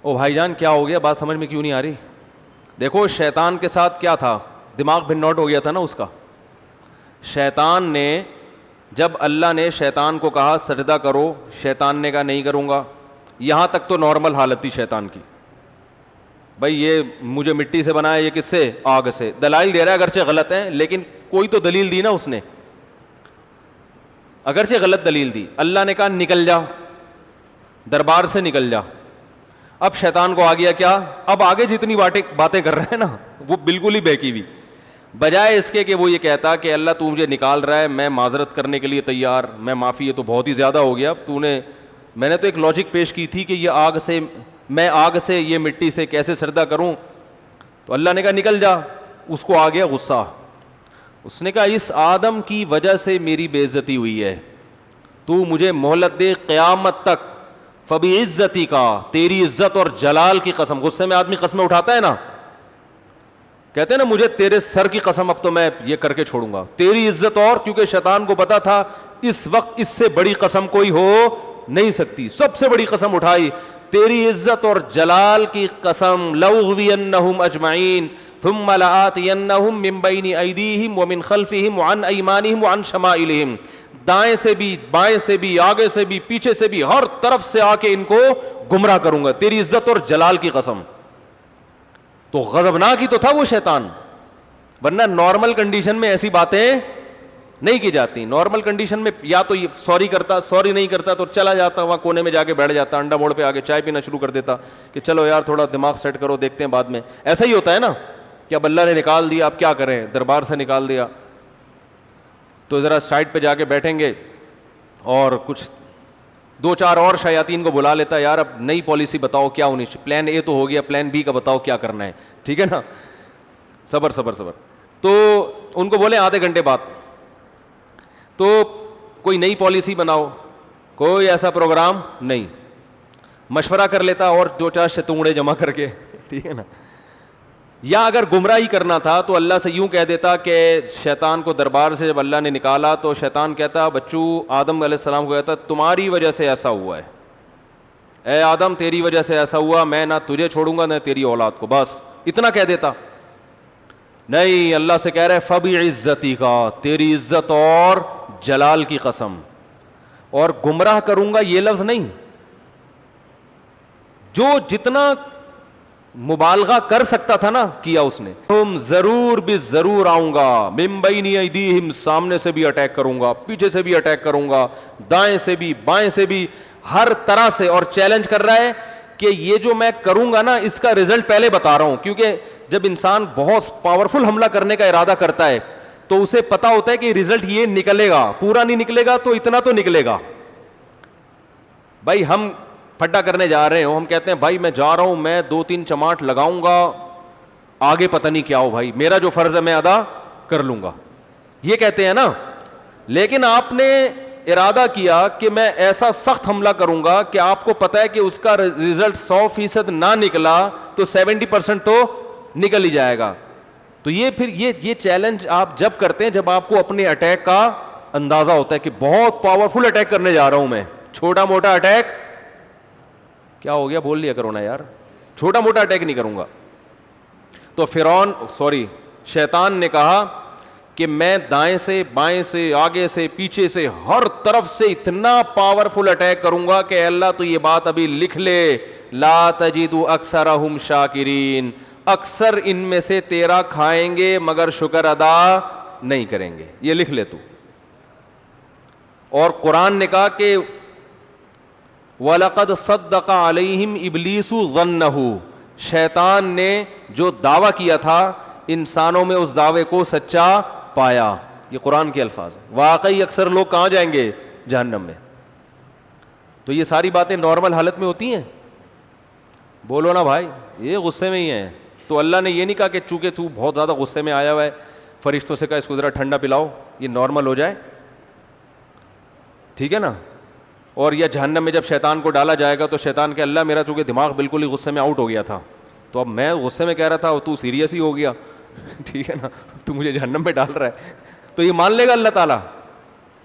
او بھائی جان کیا ہو گیا, بات سمجھ میں کیوں نہیں آ رہی؟ دیکھو شیطان کے ساتھ کیا تھا, دماغ بھن نوٹ ہو گیا تھا نا اس کا. شیطان نے, جب اللہ نے شیطان کو کہا سجدہ کرو, شیطان نے کہا نہیں کروں گا. یہاں تک تو نارمل حالت تھی شیطان کی, بھائی یہ مجھے مٹی سے بنایا, یہ کس سے؟ آگ سے. دلائل دے رہا ہے اگرچہ غلط ہیں, لیکن کوئی تو دلیل دی نا اس نے, اگرچہ غلط دلیل دی. اللہ نے کہا نکل جا, دربار سے نکل جا. اب شیطان کو آ گیا کیا, اب آگے جتنی باتیں کر رہے ہیں نا وہ بالکل ہی بہکی ہوئی, بجائے اس کے کہ وہ یہ کہتا کہ اللہ تو مجھے نکال رہا ہے, میں معذرت کرنے کے لیے تیار, میں معافی, یہ تو بہت ہی زیادہ ہو گیا, اب تو نے, میں نے تو ایک لاجک پیش کی تھی کہ یہ آگ سے, میں آگ سے یہ مٹی سے کیسے سجدہ کروں. تو اللہ نے کہا نکل جا. اس کو آ گیا غصہ, اس نے کہا اس آدم کی وجہ سے میری بے عزتی ہوئی ہے, تو مجھے مہلت دے قیامت تک, فبعزتی کا, تیری عزت اور جلال کی قسم. غصے میں آدمی قسمیں اٹھاتا ہے نا, کہتے ہیں نا مجھے تیرے سر کی قسم اب تو میں یہ کر کے چھوڑوں گا, تیری عزت اور, کیونکہ شیطان کو پتا تھا اس وقت اس سے بڑی قسم کوئی ہو نہیں سکتی, سب سے بڑی قسم اٹھائی, تیری عزت اور جلال کی قسم, لأغوینہم اجمعین ثم لآتینہم من بین ایدیہم ومن خلفہم وعن ایمانہم وعن شمائلہم. دائیں سے بھی, بائیں سے بھی, آگے سے بھی, پیچھے سے بھی, ہر طرف سے آ کے ان کو گمراہ کروں گا, تیری عزت اور جلال کی قسم. تو غضبناک ہی تو تھا وہ شیطان, ورنہ نارمل کنڈیشن میں ایسی باتیں نہیں کی جاتی. نارمل کنڈیشن میں یا تو سوری کرتا, سوری نہیں کرتا تو چلا جاتا وہاں کونے میں جا کے بیٹھ جاتا, انڈا موڑ پہ آگے چائے پینا شروع کر دیتا کہ چلو یار تھوڑا دماغ سیٹ کرو, دیکھتے ہیں بعد میں. ایسا ہی ہوتا ہے نا کہ اب اللہ نے نکال دیا, اب کیا کریں, دربار سے نکال دیا تو ذرا سائڈ پہ جا کے بیٹھیں گے, اور کچھ 2-4 اور شیاطین کو بلا لیتا, یار اب نئی پالیسی بتاؤ کیا ہونی چاہیے, پلان اے تو ہو گیا, پلان بی کا بتاؤ کیا کرنا ہے, ٹھیک ہے نا, صبر صبر صبر. تو ان کو بولے آدھے گھنٹے بعد, تو کوئی نئی پالیسی بناؤ, کوئی ایسا پروگرام نہیں, مشورہ کر لیتا اور 2-4 شتونگڑے جمع کر کے, ٹھیک ہے نا. یا اگر گمراہی کرنا تھا تو اللہ سے یوں کہہ دیتا کہ شیطان کو دربار سے جب اللہ نے نکالا تو شیطان کہتا بچوں آدم علیہ السلام کو کہتا تمہاری وجہ سے ایسا ہوا ہے, اے آدم تیری وجہ سے ایسا ہوا, میں نہ تجھے چھوڑوں گا نہ تیری اولاد کو, بس اتنا کہہ دیتا. نہیں, اللہ سے کہہ رہے فبعزتی کا, تیری عزت اور جلال کی قسم, اور گمراہ کروں گا یہ لفظ نہیں, جو جتنا مبالغہ کر سکتا تھا نا کیا اس نے. تم ضرور بھی ضرور آؤں گا, من بین ایدیہم, سامنے سے بھی اٹیک کروں گا, پیچھے سے بھی اٹیک کروں گا, دائیں سے بھی بائیں سے بھی, ہر طرح سے. اور چیلنج کر رہا ہے کہ یہ جو میں کروں گا نا اس کا رزلٹ پہلے بتا رہا ہوں, کیونکہ جب انسان بہت پاورفل حملہ کرنے کا ارادہ کرتا ہے تو اسے پتا ہوتا ہے کہ رزلٹ یہ نکلے گا, پورا نہیں نکلے گا تو اتنا تو نکلے گا. بھائی ہم پھڈا کرنے جا رہے ہوں, ہم کہتے ہیں بھائی میں جا رہا ہوں, میں 2-3 چماٹ لگاؤں گا, آگے پتہ نہیں کیا ہو, بھائی میرا جو فرض ہے میں ادا کر لوں گا. یہ کہتے ہیں نا. لیکن آپ نے ارادہ کیا کہ میں ایسا سخت حملہ کروں گا کہ آپ کو پتا ہے کہ اس کا رزلٹ 100% نہ نکلا تو 70% تو نکل ہی جائے گا. تو یہ پھر یہ چیلنج آپ جب کرتے ہیں جب آپ کو اپنے اٹیک کا اندازہ ہوتا ہے کہ بہت پاورفل اٹیک کرنے جا رہا ہوں میں. چھوٹا موٹا اٹیک کیا ہو گیا بول لیا کرو نا یار, چھوٹا موٹا اٹیک نہیں کروں گا. تو شیطان نے کہا کہ میں دائیں سے بائیں سے آگے سے پیچھے سے ہر طرف سے اتنا پاورفل اٹیک کروں گا کہ اللہ تو یہ بات ابھی لکھ لے, لا تجد اکثرہم شاکرین, اکثر ان میں سے تیرا کھائیں گے مگر شکر ادا نہیں کریں گے, یہ لکھ لے تو. اور قرآن نے کہا کہ وَلَقَدْ صَدَّقَ عَلَيْهِمْ إِبْلِيسُ ظَنَّهُ, شیطان نے جو دعویٰ کیا تھا انسانوں میں اس دعوے کو سچا پایا. یہ قرآن کے الفاظ ہیں. واقعی اکثر لوگ کہاں جائیں گے؟ جہنم میں. تو یہ ساری باتیں نارمل حالت میں ہوتی ہیں؟ بولو نا بھائی, یہ غصے میں ہی ہیں. تو اللہ نے یہ نہیں کہا کہ چونکہ تو بہت زیادہ غصے میں آیا ہوا ہے فرشتوں سے کہا اس کو ذرا ٹھنڈا پلاؤ یہ نارمل ہو جائے, ٹھیک ہے نا. اور یا جہنم میں جب شیطان کو ڈالا جائے گا تو شیطان کہ اللہ میرا چونکہ دماغ بالکل ہی غصے میں آؤٹ ہو گیا تھا تو اب میں غصے میں کہہ رہا تھا اور تو سیریس ہی ہو گیا, ٹھیک ہے نا, تو مجھے جہنم میں ڈال رہا ہے, تو یہ مان لے گا اللہ تعالیٰ.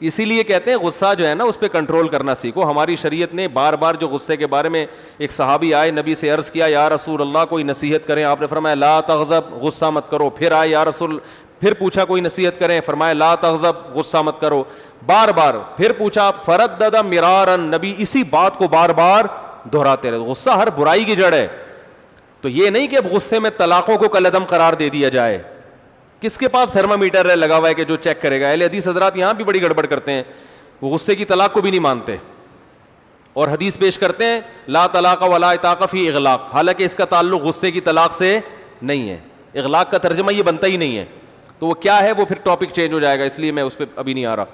اسی لیے کہتے ہیں غصہ جو ہے نا اس پہ کنٹرول کرنا سیکھو. ہماری شریعت نے بار بار جو غصے کے بارے میں, ایک صحابی آئے نبی سے عرض کیا یا رسول اللہ کوئی نصیحت کریں, آپ نے فرمایا لا تغضب, غصہ مت کرو. پھر آئے یا رسول, پھر پوچھا کوئی نصیحت کریں, فرمایا لا تغضب, غصہ مت کرو. بار بار پھر پوچھا فردد مرارا, نبی اسی بات کو بار بار دہراتے رہے. غصہ ہر برائی کی جڑ ہے. تو یہ نہیں کہ اب غصے میں طلاقوں کو کالعدم قرار دے دیا جائے. کس کے پاس تھرمامیٹر ہے لگا ہوا ہے کہ جو چیک کرے گا؟ اہل حدیث حضرات یہاں بھی بڑی گڑبڑ کرتے ہیں, وہ غصے کی طلاق کو بھی نہیں مانتے اور حدیث پیش کرتے ہیں لا طلاق ولا عتاق فی اغلاق, حالانکہ اس کا تعلق غصے کی طلاق سے نہیں ہے. اغلاق کا ترجمہ یہ بنتا ہی نہیں ہے. تو وہ کیا ہے وہ پھر ٹاپک چینج ہو جائے گا, اس لیے میں اس پہ ابھی نہیں آ رہا.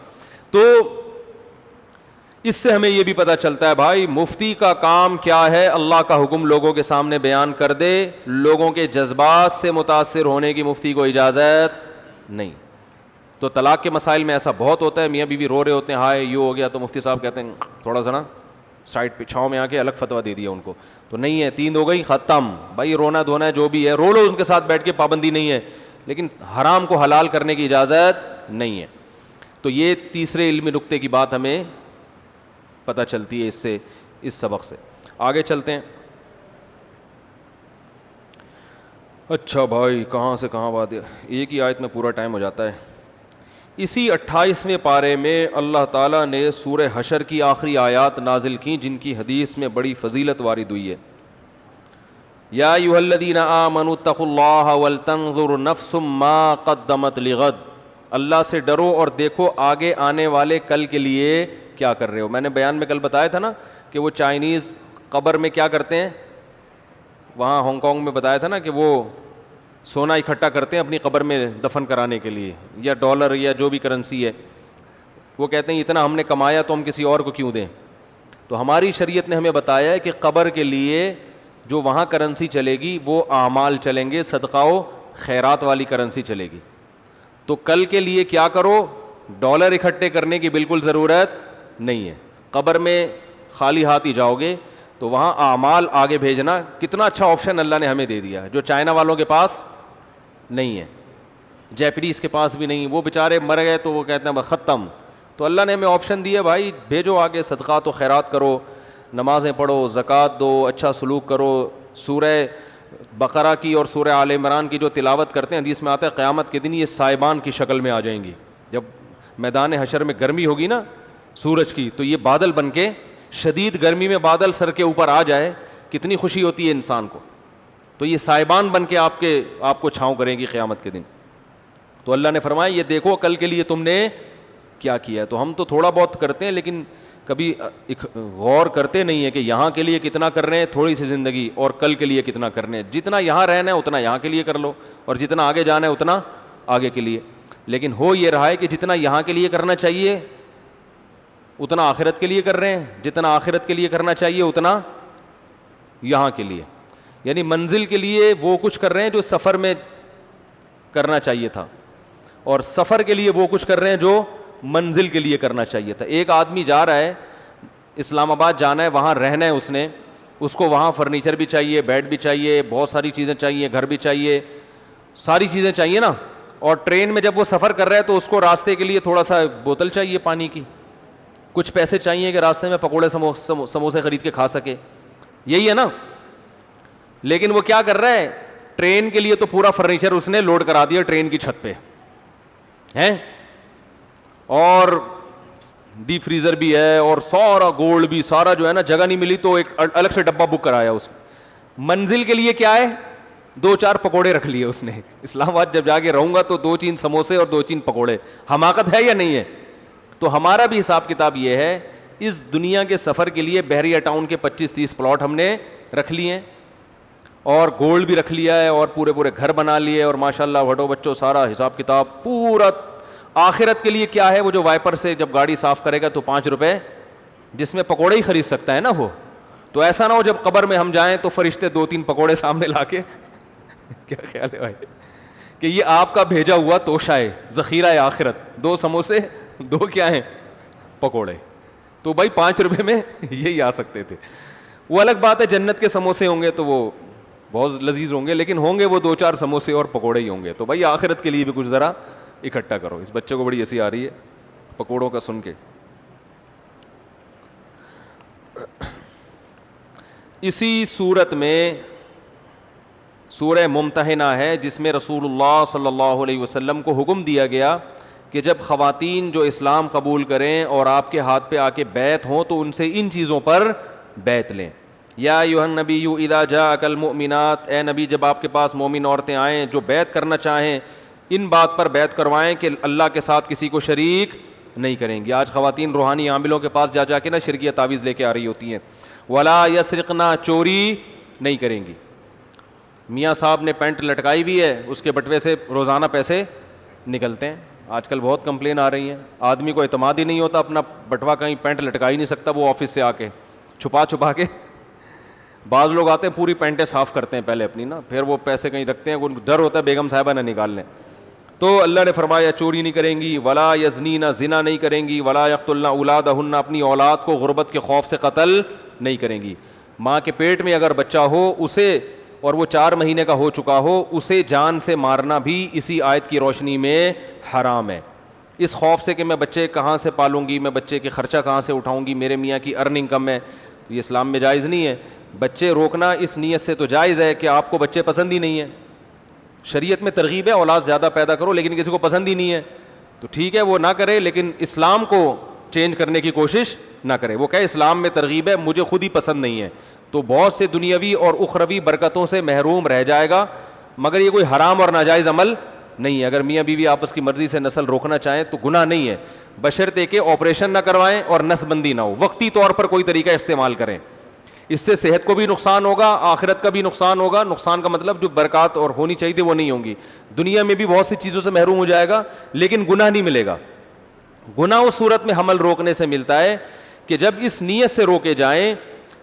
تو اس سے ہمیں یہ بھی پتہ چلتا ہے بھائی مفتی کا کام کیا ہے, اللہ کا حکم لوگوں کے سامنے بیان کر دے. لوگوں کے جذبات سے متاثر ہونے کی مفتی کو اجازت نہیں. تو طلاق کے مسائل میں ایسا بہت ہوتا ہے, میاں بیوی رو رہے ہوتے ہیں ہائے یہ ہو گیا, تو مفتی صاحب کہتے ہیں تھوڑا سا نا سائڈ پہ چھاؤں میں آ کے الگ فتویٰ دے دیا ان کو. تو نہیں ہے, 3 ہو گئی ختم بھائی, رونا دھونا ہے جو بھی ہے رو لو, ان کے ساتھ بیٹھ کے پابندی نہیں ہے, لیکن حرام کو حلال کرنے کی اجازت نہیں ہے. تو یہ تیسرے علمی نقطے کی بات ہمیں پتہ چلتی ہے اس سبق سے. آگے چلتے ہیں. اچھا بھائی کہاں سے کہاں بات ہے, ایک ہی آیت میں پورا ٹائم ہو جاتا ہے. اسی 28ویں پارے میں اللہ تعالیٰ نے سورہ حشر کی آخری آیات نازل کی جن کی حدیث میں بڑی فضیلت وارد ہوئی ہے. یا ایھا الذین آمنوا اتقوا اللہ ولتنظر نفس ما قدمت لغد, اللہ سے ڈرو اور دیکھو آگے آنے والے کل کے لیے کیا کر رہے ہو. میں نے بیان میں کل بتایا تھا نا کہ وہ چائنیز قبر میں کیا کرتے ہیں, وہاں ہانگ کانگ میں بتایا تھا نا کہ وہ سونا اکٹھا کرتے ہیں اپنی قبر میں دفن کرانے کے لیے, یا ڈالر یا جو بھی کرنسی ہے. وہ کہتے ہیں اتنا ہم نے کمایا تو ہم کسی اور کو کیوں دیں. تو ہماری شریعت نے ہمیں بتایا ہے کہ قبر کے لیے جو وہاں کرنسی چلے گی وہ اعمال چلیں گے, صدقہ و خیرات والی کرنسی چلے گی. تو کل کے لیے کیا کرو, ڈالر اکٹھے کرنے کی بالکل ضرورت نہیں ہے. قبر میں خالی ہاتھ ہی جاؤ گے تو وہاں اعمال آگے بھیجنا. کتنا اچھا آپشن اللہ نے ہمیں دے دیا جو چائنا والوں کے پاس نہیں ہے, جیپنیز کے پاس بھی نہیں. وہ بیچارے مر گئے تو وہ کہتے ہیں ختم. تو اللہ نے ہمیں آپشن دیا بھائی بھیجو آگے, صدقات و خیرات کرو, نمازیں پڑھو, زکوٰۃ دو, اچھا سلوک کرو. سورہ بقرہ کی اور سورہ آل عمران کی جو تلاوت کرتے ہیں حدیث میں آتا ہے قیامت کے دن یہ سائبان کی شکل میں آ جائیں گی. جب میدان حشر میں گرمی ہوگی نا سورج کی, تو یہ بادل بن کے, شدید گرمی میں بادل سر کے اوپر آ جائے, کتنی خوشی ہوتی ہے انسان کو. تو یہ سائبان بن کے آپ کو چھاؤں کریں گی قیامت کے دن. تو اللہ نے فرمایا یہ دیکھو کل کے لیے تم نے کیا کیا ہے. تو ہم تو تھوڑا بہت کرتے ہیں لیکن کبھی غور کرتے نہیں ہیں کہ یہاں کے لیے کتنا کر رہے ہیں تھوڑی سی زندگی, اور کل کے لیے کتنا کر رہے ہیں. جتنا یہاں رہنا ہے اتنا یہاں کے لیے کر لو, اور جتنا آگے جانا ہے اتنا آگے کے لیے. لیکن ہو یہ رہا ہے کہ جتنا یہاں کے لیے کرنا چاہیے اتنا آخرت کے لیے کر رہے ہیں, جتنا آخرت کے لیے کرنا چاہیے اتنا یہاں کے لیے. یعنی منزل کے لیے وہ کچھ کر رہے ہیں جو سفر میں کرنا چاہیے تھا, اور سفر کے لیے وہ کچھ کر رہے ہیں جو منزل کے لیے کرنا چاہیے تھا. ایک آدمی جا رہا ہے اسلام آباد جانا ہے, وہاں رہنا ہے اس کو وہاں فرنیچر بھی چاہیے, بیڈ بھی چاہیے, بہت ساری چیزیں چاہیے, گھر بھی چاہیے, ساری چیزیں چاہیے نا. اور ٹرین میں جب وہ سفر کر رہا ہے تو اس کو راستے کے لیے تھوڑا سا بوتل چاہیے پانی کی, کچھ پیسے چاہیے کہ راستے میں پکوڑے سموسے خرید کے کھا سکے, یہی ہے نا. لیکن وہ کیا کر رہا ہے, ٹرین کے لیے تو پورا فرنیچر اس نے لوڈ کرا دیا ٹرین کی چھت پہ ہیں, اور ڈی فریزر بھی ہے, اور سارا گولڈ بھی, سارا جو ہے نا, جگہ نہیں ملی تو ایک الگ سے ڈبہ بک کرایا اس نے. منزل کے لیے کیا ہے, 2-4 پکوڑے رکھ لیے اس نے. اسلام آباد جب جا کے رہوں گا تو 2-3 سموسے اور 2-3 پکوڑے. حماقت ہے یا نہیں ہے؟ تو ہمارا بھی حساب کتاب یہ ہے, اس دنیا کے سفر کے لیے بحریہ ٹاؤن کے 25-30 پلاٹ ہم نے رکھ لیے ہیں, اور گولڈ بھی رکھ لیا ہے, اور پورے گھر بنا لیے, اور ماشاءاللہ وڈو بچوں سارا حساب کتاب پورا. آخرت کے لیے کیا ہے, وہ جو وائپر سے جب گاڑی صاف کرے گا تو 5 روپے جس میں پکوڑے ہی خرید سکتا ہے نا وہ. تو ایسا نہ ہو جب قبر میں ہم جائیں تو فرشتے 2-3 پکوڑے سامنے لا کے کیا خیال ہے بھائی کہ یہ آپ کا بھیجا ہوا توشہ ہے, ذخیرہ ہے آخرت, 2 سموسے 2 کیا ہیں پکوڑے. تو بھائی 5 روپے میں یہی آ سکتے تھے. وہ الگ بات ہے, جنت کے سموسے ہوں گے تو وہ بہت لذیذ ہوں گے, لیکن ہوں گے وہ 2-4 سموسے اور پکوڑے ہی ہوں گے. تو بھائی آخرت کے لیے بھی کچھ ذرا اکٹھا کرو. اس بچے کو بڑی ہنسی آ رہی ہے پکوڑوں کا سن کے. اسی صورت میں سورہ ممتحنہ ہے جس میں رسول اللہ صلی اللہ علیہ وسلم کو حکم دیا گیا کہ جب خواتین جو اسلام قبول کریں اور آپ کے ہاتھ پہ آ کے بیعت ہوں تو ان سے ان چیزوں پر بیعت لیں. یا ایھا النبی اذا جاءک المؤمنات, اے نبی جب آپ کے پاس مومن عورتیں آئیں جو بیعت کرنا چاہیں, ان بات پر بیعت کروائیں کہ اللہ کے ساتھ کسی کو شریک نہیں کریں گی. آج خواتین روحانی عاملوں کے پاس جا کے نا شرکیہ تعویذ لے کے آ رہی ہوتی ہیں. ولا یسرقنا, چوری نہیں کریں گی. میاں صاحب نے پینٹ لٹکائی ہوئی ہے, اس کے بٹوے سے روزانہ پیسے نکلتے ہیں. آج کل بہت کمپلین آ رہی ہیں, آدمی کو اعتماد ہی نہیں ہوتا, اپنا بٹوا کہیں پینٹ لٹکا ہی نہیں سکتا, وہ آفس سے آ کے چھپا کے. بعض لوگ آتے ہیں پوری پینٹیں صاف کرتے ہیں پہلے اپنی نا, پھر وہ پیسے کہیں رکھتے ہیں, ان کو ڈر ہوتا ہے بیگم صاحبہ نہ نکال لیں. تو اللہ نے فرمایا چوری نہیں کریں گی, ولا یزنین, زنا نہیں کریں گی, ولا یقتلن اولادہن, اپنی اولاد کو غربت کے خوف سے قتل نہیں کریں گی. ماں کے پیٹ میں اگر بچہ ہو اسے, اور وہ 4 مہینے کا ہو چکا ہو, اسے جان سے مارنا بھی اسی آیت کی روشنی میں حرام ہے. اس خوف سے کہ میں بچے کہاں سے پالوں گی, میں بچے کے خرچہ کہاں سے اٹھاؤں گی, میرے میاں کی ارننگ کم ہے, یہ اسلام میں جائز نہیں ہے. بچے روکنا اس نیت سے تو جائز ہے کہ آپ کو بچے پسند ہی نہیں ہیں. شریعت میں ترغیب ہے اولاد زیادہ پیدا کرو, لیکن کسی کو پسند ہی نہیں ہے تو ٹھیک ہے وہ نہ کرے, لیکن اسلام کو چینج کرنے کی کوشش نہ کرے. وہ کہے اسلام میں ترغیب ہے, مجھے خود ہی پسند نہیں ہے, تو بہت سے دنیاوی اور اخروی برکتوں سے محروم رہ جائے گا. مگر یہ کوئی حرام اور ناجائز عمل نہیں ہے. اگر میاں بیوی آپس کی مرضی سے نسل روکنا چاہیں تو گناہ نہیں ہے, بشرطے کہ آپریشن نہ کروائیں اور نس بندی نہ ہو. وقتی طور پر کوئی طریقہ استعمال کریں, اس سے صحت کو بھی نقصان ہوگا, آخرت کا بھی نقصان ہوگا. نقصان کا مطلب جو برکات اور ہونی چاہیے تھی وہ نہیں ہوں گی. دنیا میں بھی بہت سی چیزوں سے محروم ہو جائے گا, لیکن گناہ نہیں ملے گا. گناہ اس صورت میں حمل روکنے سے ملتا ہے کہ جب اس نیت سے روکے جائیں,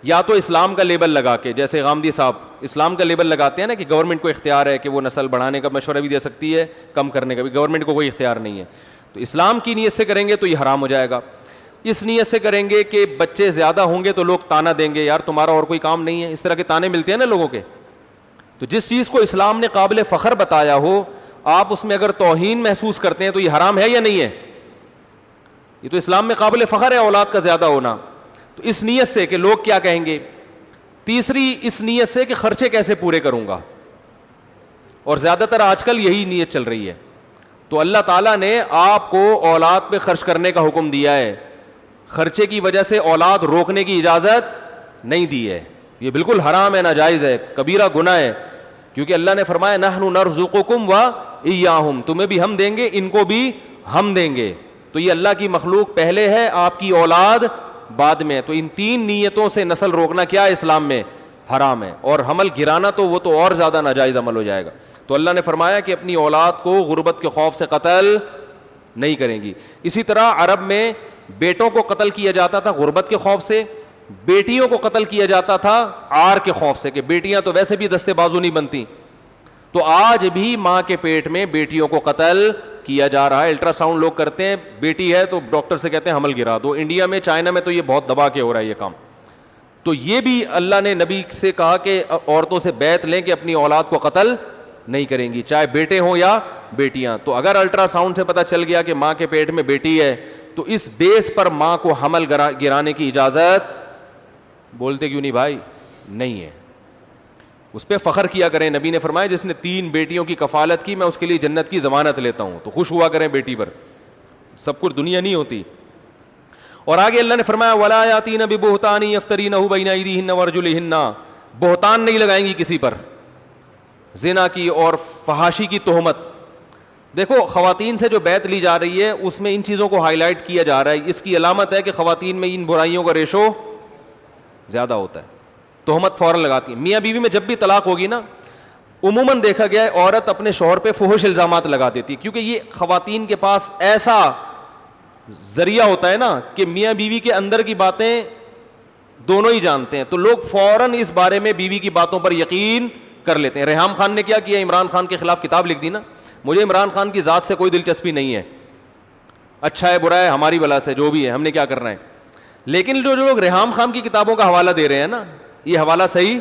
یا تو اسلام کا لیبل لگا کے, جیسے غامدی صاحب اسلام کا لیبل لگاتے ہیں نا کہ گورنمنٹ کو اختیار ہے کہ وہ نسل بڑھانے کا مشورہ بھی دے سکتی ہے, کم کرنے کا بھی گورنمنٹ کو کوئی اختیار نہیں ہے. تو اسلام کی نیت سے کریں گے تو یہ حرام ہو جائے گا. اس نیت سے کریں گے کہ بچے زیادہ ہوں گے تو لوگ تانا دیں گے, یار تمہارا اور کوئی کام نہیں ہے, اس طرح کے تانے ملتے ہیں نا لوگوں کے. تو جس چیز کو اسلام نے قابل فخر بتایا ہو, آپ اس میں اگر توہین محسوس کرتے ہیں تو یہ حرام ہے یا نہیں ہے؟ یہ تو اسلام میں قابل فخر ہے اولاد کا زیادہ ہونا. تو اس نیت سے کہ لوگ کیا کہیں گے. تیسری اس نیت سے کہ خرچے کیسے پورے کروں گا, اور زیادہ تر آج کل یہی نیت چل رہی ہے. تو اللہ تعالیٰ نے آپ کو اولاد پہ خرچ کرنے کا حکم دیا ہے, خرچے کی وجہ سے اولاد روکنے کی اجازت نہیں دی ہے. یہ بالکل حرام ہے, ناجائز ہے, کبیرہ گناہ ہے, کیونکہ اللہ نے فرمایا نحن نرزقکم و ایاہم, تمہیں بھی ہم دیں گے, ان کو بھی ہم دیں گے. تو یہ اللہ کی مخلوق پہلے ہے, آپ کی اولاد بعد میں. تو ان 3 نیتوں سے نسل روکنا کیا ہے اسلام میں حرام ہے, اور حمل گرانا تو وہ تو اور زیادہ ناجائز عمل ہو جائے گا. تو اللہ نے فرمایا کہ اپنی اولاد کو غربت کے خوف سے قتل نہیں کریں گی. اسی طرح عرب میں بیٹوں کو قتل کیا جاتا تھا غربت کے خوف سے, بیٹیوں کو قتل کیا جاتا تھا عار کے خوف سے, کہ بیٹیاں تو ویسے بھی دستے بازو نہیں بنتی. تو آج بھی ماں کے پیٹ میں بیٹیوں کو قتل کیا جا رہا ہے. الٹرا ساؤنڈ لوگ کرتے ہیں, بیٹی ہے تو ڈاکٹر سے کہتے ہیں حمل گرا دو. انڈیا میں, چائنا میں تو یہ بہت دبا کے ہو رہا ہے یہ کام. تو یہ بھی اللہ نے نبی سے کہا کہ عورتوں سے بیعت لیں کہ اپنی اولاد کو قتل نہیں کریں گی, چاہے بیٹے ہوں یا بیٹیاں. تو اگر الٹرا ساؤنڈ سے پتہ چل گیا کہ ماں کے پیٹ میں بیٹی ہے, تو اس بیس پر ماں کو حمل گرانے کی اجازت, بولتے کیوں نہیں بھائی, نہیں ہے. اس پہ فخر کیا کریں. نبی نے فرمایا جس نے 3 بیٹیوں کی کفالت کی میں اس کے لیے جنت کی ضمانت لیتا ہوں. تو خوش ہوا کریں بیٹی پر, سب کچھ دنیا نہیں ہوتی. اور آگے اللہ نے فرمایا ولا یاتین ببہتان یفترینہ بین ایدیہن وارجلہن, بہتان نہیں لگائیں گی کسی پر, زنا کی اور فحاشی کی تہمت. دیکھو خواتین سے جو بیعت لی جا رہی ہے اس میں ان چیزوں کو ہائی لائٹ کیا جا رہا ہے. اس کی علامت ہے کہ خواتین میں ان برائیوں کا ریشو زیادہ ہوتا ہے. تہمت فوراً لگاتی ہیں. میاں بیوی میں جب بھی طلاق ہوگی نا, عموماً دیکھا گیا ہے عورت اپنے شوہر پہ فحش الزامات لگا دیتی ہے, کیونکہ یہ خواتین کے پاس ایسا ذریعہ ہوتا ہے نا کہ میاں بیوی کے اندر کی باتیں دونوں ہی جانتے ہیں, تو لوگ فوراً اس بارے میں بیوی کی باتوں پر یقین کر لیتے ہیں. ریحام خان نے کیا کیا, عمران خان کے خلاف کتاب لکھ دی نا. مجھے عمران خان کی ذات سے کوئی دلچسپی نہیں ہے, اچھا ہے برا ہے ہماری بلا سے, جو بھی ہے ہم نے کیا کرنا ہے. لیکن جو لوگ ریحام خان کی کتابوں کا حوالہ دے رہے ہیں نا, یہ حوالہ صحیح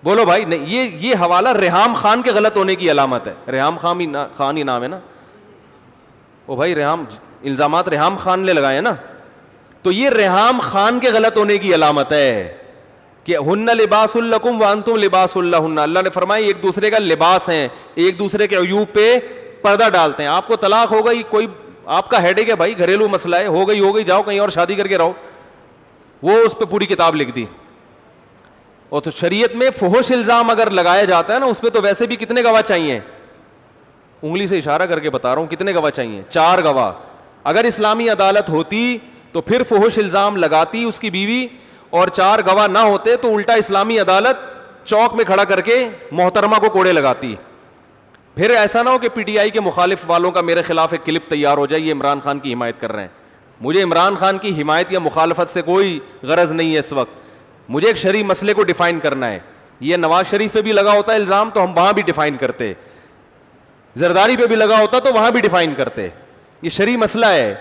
بولو بھائی, نہیں, یہ حوالہ ریحام خان کے غلط ہونے کی علامت ہے. ریحام خان ہی نام ہے نا, او بھائی الزامات ریحام خان نے لگائے ہیں نا, تو یہ ریحام خان کے غلط ہونے کی علامت ہے کہ ہن لباس لکم وانتم لباس لہن. اللہ نے فرمایا ایک دوسرے کا لباس ہیں, ایک دوسرے کے عیوب پہ پردہ ڈالتے ہیں. آپ کو طلاق ہو گئی, کوئی آپ کا ہیڈیک ہے بھائی, گھریلو مسئلہ ہے, ہو گئی جاؤ کہیں اور شادی کر کے رہو. وہ اس پہ پوری کتاب لکھ دی. اور تو شریعت میں فحش الزام اگر لگایا جاتا ہے نا, اس پہ تو ویسے بھی کتنے گواہ چاہیے, انگلی سے اشارہ کر کے بتا رہا ہوں کتنے گواہ چاہیے, 4 گواہ. اگر اسلامی عدالت ہوتی تو پھر فحش الزام لگاتی اس کی بیوی, اور 4 گواہ نہ ہوتے تو الٹا اسلامی عدالت چوک میں کھڑا کر کے محترمہ کو کوڑے لگاتی. پھر ایسا نہ ہو کہ پی ٹی آئی کے مخالف والوں کا میرے خلاف ایک کلپ تیار ہو جائے, یہ عمران خان کی حمایت کر رہے ہیں. مجھے عمران خان کی حمایت یا مخالفت سے کوئی غرض نہیں ہے اس وقت. مجھے ایک شرعی مسئلے کو ڈیفائن کرنا ہے. یہ نواز شریف پہ بھی لگا ہوتا ہے الزام تو ہم وہاں بھی ڈیفائن کرتے, زرداری پہ بھی لگا ہوتا تو وہاں بھی ڈیفائن کرتے. یہ شرعی مسئلہ ہے.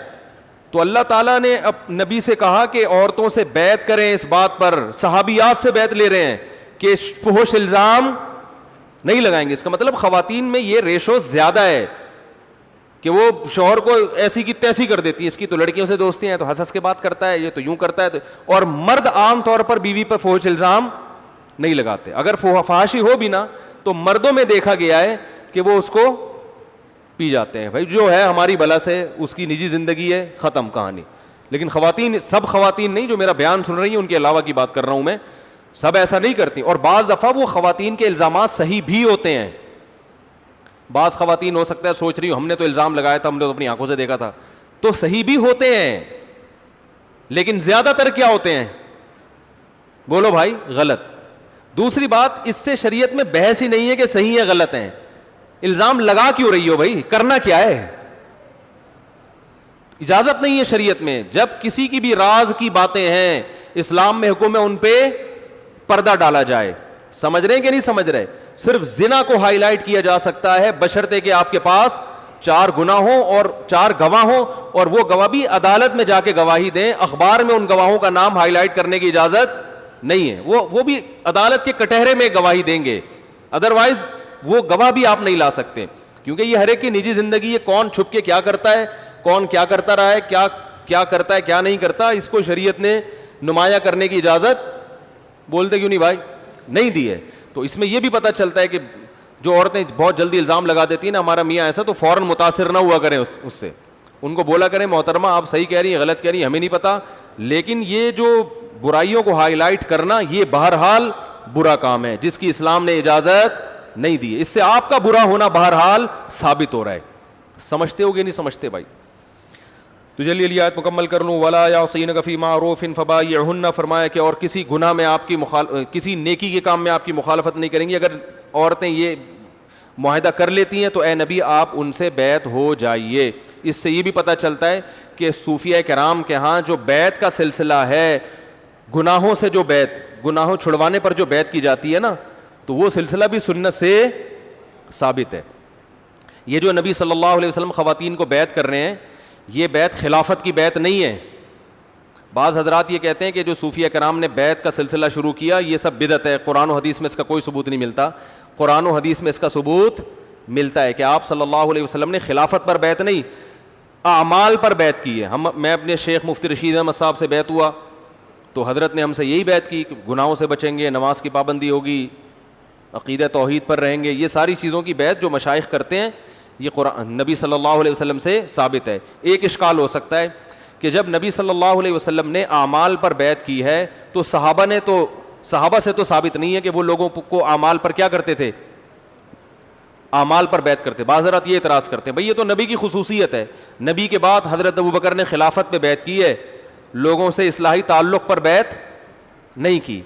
تو اللہ تعالیٰ نے اب نبی سے کہا کہ عورتوں سے بیعت کریں اس بات پر, صحابیات سے بیعت لے رہے ہیں کہ فحش الزام نہیں لگائیں گے. اس کا مطلب خواتین میں یہ ریشو زیادہ ہے کہ وہ شوہر کو ایسی کی تیسی کر دیتی ہے, اس کی تو لڑکیوں سے دوستی ہیں تو ہنس کے بات کرتا ہے, یہ تو یوں کرتا ہے تو. اور مرد عام طور پر بیوی پر فحش الزام نہیں لگاتے. اگر فحاشی ہو بھی نا تو مردوں میں دیکھا گیا ہے کہ وہ اس کو پی جاتے ہیں, بھائی جو ہے ہماری بلا سے, اس کی نجی زندگی ہے, ختم کہانی. لیکن خواتین, سب خواتین نہیں جو میرا بیان سن رہی ہیں ان کے علاوہ کی بات کر رہا ہوں میں, سب ایسا نہیں کرتی. اور بعض دفعہ وہ خواتین کے الزامات صحیح بھی ہوتے ہیں. بعض خواتین ہو سکتا ہے سوچ رہی ہوں ہم نے تو الزام لگایا تھا, ہم نے تو اپنی آنکھوں سے دیکھا تھا, تو صحیح بھی ہوتے ہیں. لیکن زیادہ تر کیا ہوتے ہیں, بولو بھائی, غلط. دوسری بات, اس سے شریعت میں بحث ہی نہیں ہے کہ صحیح ہے غلط ہیں. الزام لگا کیوں رہی ہو بھائی, کرنا کیا ہے, اجازت نہیں ہے شریعت میں. جب کسی کی بھی راز کی باتیں ہیں, اسلام میں حکم ہے ان پہ پردہ ڈالا جائے. سمجھ رہے ہیں کہ نہیں سمجھ رہے؟ صرف زنا کو ہائی لائٹ کیا جا سکتا ہے بشرطے کہ آپ کے پاس 4 گناہ ہوں اور 4 گواہ ہوں, اور وہ گواہ بھی عدالت میں جا کے گواہی دیں. اخبار میں ان گواہوں کا نام ہائی لائٹ کرنے کی اجازت نہیں ہے. وہ بھی عدالت کے کٹہرے میں گواہی دیں گے, ادروائز وہ گواہ بھی آپ نہیں لا سکتے. کیونکہ یہ ہر ایک کی نجی زندگی ہے, کون چھپ کے کیا کرتا ہے, کون کیا کرتا رہا ہے, کیا کرتا ہے کیا نہیں کرتا, اس کو شریعت نے نمایاں کرنے کی اجازت, بولتے کیوں نہیں بھائی, نہیں دی ہے. تو اس میں یہ بھی پتہ چلتا ہے کہ جو عورتیں بہت جلدی الزام لگا دیتی ہیں نا ہمارا میاں ایسا, تو فوراً متاثر نہ ہوا کریں اس سے. ان کو بولا کریں محترمہ آپ صحیح کہہ رہی ہیں غلط کہہ رہی ہیں ہمیں نہیں پتہ, لیکن یہ جو برائیوں کو ہائی لائٹ کرنا یہ بہرحال برا کام ہے جس کی اسلام نے اجازت نہیں دی ہے. اس سے آپ کا برا ہونا بہرحال ثابت ہو رہا ہے. سمجھتے ہو گے نہیں سمجھتے بھائی؟ تو چلیے یہ آیت مکمل کر لوں. ولا یعصینک فی معروف فبایعہن, فرمایا کہ اور کسی گناہ میں آپ کی کسی نیکی کے کام میں آپ کی مخالفت نہیں کریں گی. اگر عورتیں یہ معاہدہ کر لیتی ہیں تو اے نبی آپ ان سے بیعت ہو جائیے. اس سے یہ بھی پتہ چلتا ہے کہ صوفیہ کرام کے ہاں جو بیعت کا سلسلہ ہے, گناہوں سے جو بیعت, گناہوں چھڑوانے پر جو بیعت کی جاتی ہے نا, تو وہ سلسلہ بھی سنت سے ثابت ہے. یہ جو نبی صلی اللہ علیہ وسلم خواتین کو بیعت کر رہے ہیں یہ بیعت خلافت کی بیعت نہیں ہے. بعض حضرات یہ کہتے ہیں کہ جو صوفیہ کرام نے بیعت کا سلسلہ شروع کیا یہ سب بدعت ہے, قرآن و حدیث میں اس کا کوئی ثبوت نہیں ملتا. قرآن و حدیث میں اس کا ثبوت ملتا ہے کہ آپ صلی اللہ علیہ وسلم نے خلافت پر بیعت نہیں اعمال پر بیعت کی ہے. میں اپنے شیخ مفتی رشید احمد صاحب سے بیعت ہوا تو حضرت نے ہم سے یہی بیعت کی کہ گناہوں سے بچیں گے, نماز کی پابندی ہوگی, عقیدہ توحید پر رہیں گے. یہ ساری چیزوں کی بیعت جو مشائخ کرتے ہیں یہ قرآن نبی صلی اللہ علیہ وسلم سے ثابت ہے. ایک اشکال ہو سکتا ہے کہ جب نبی صلی اللہ علیہ وسلم نے اعمال پر بیعت کی ہے تو صحابہ سے تو ثابت نہیں ہے کہ وہ لوگوں کو اعمال پر کیا کرتے تھے, اعمال پر بیعت کرتے. بعض حضرات یہ اعتراض کرتے ہیں بھئی یہ تو نبی کی خصوصیت ہے, نبی کے بعد حضرت ابوبکر نے خلافت پہ بیعت کی ہے, لوگوں سے اصلاحی تعلق پر بیعت نہیں کی.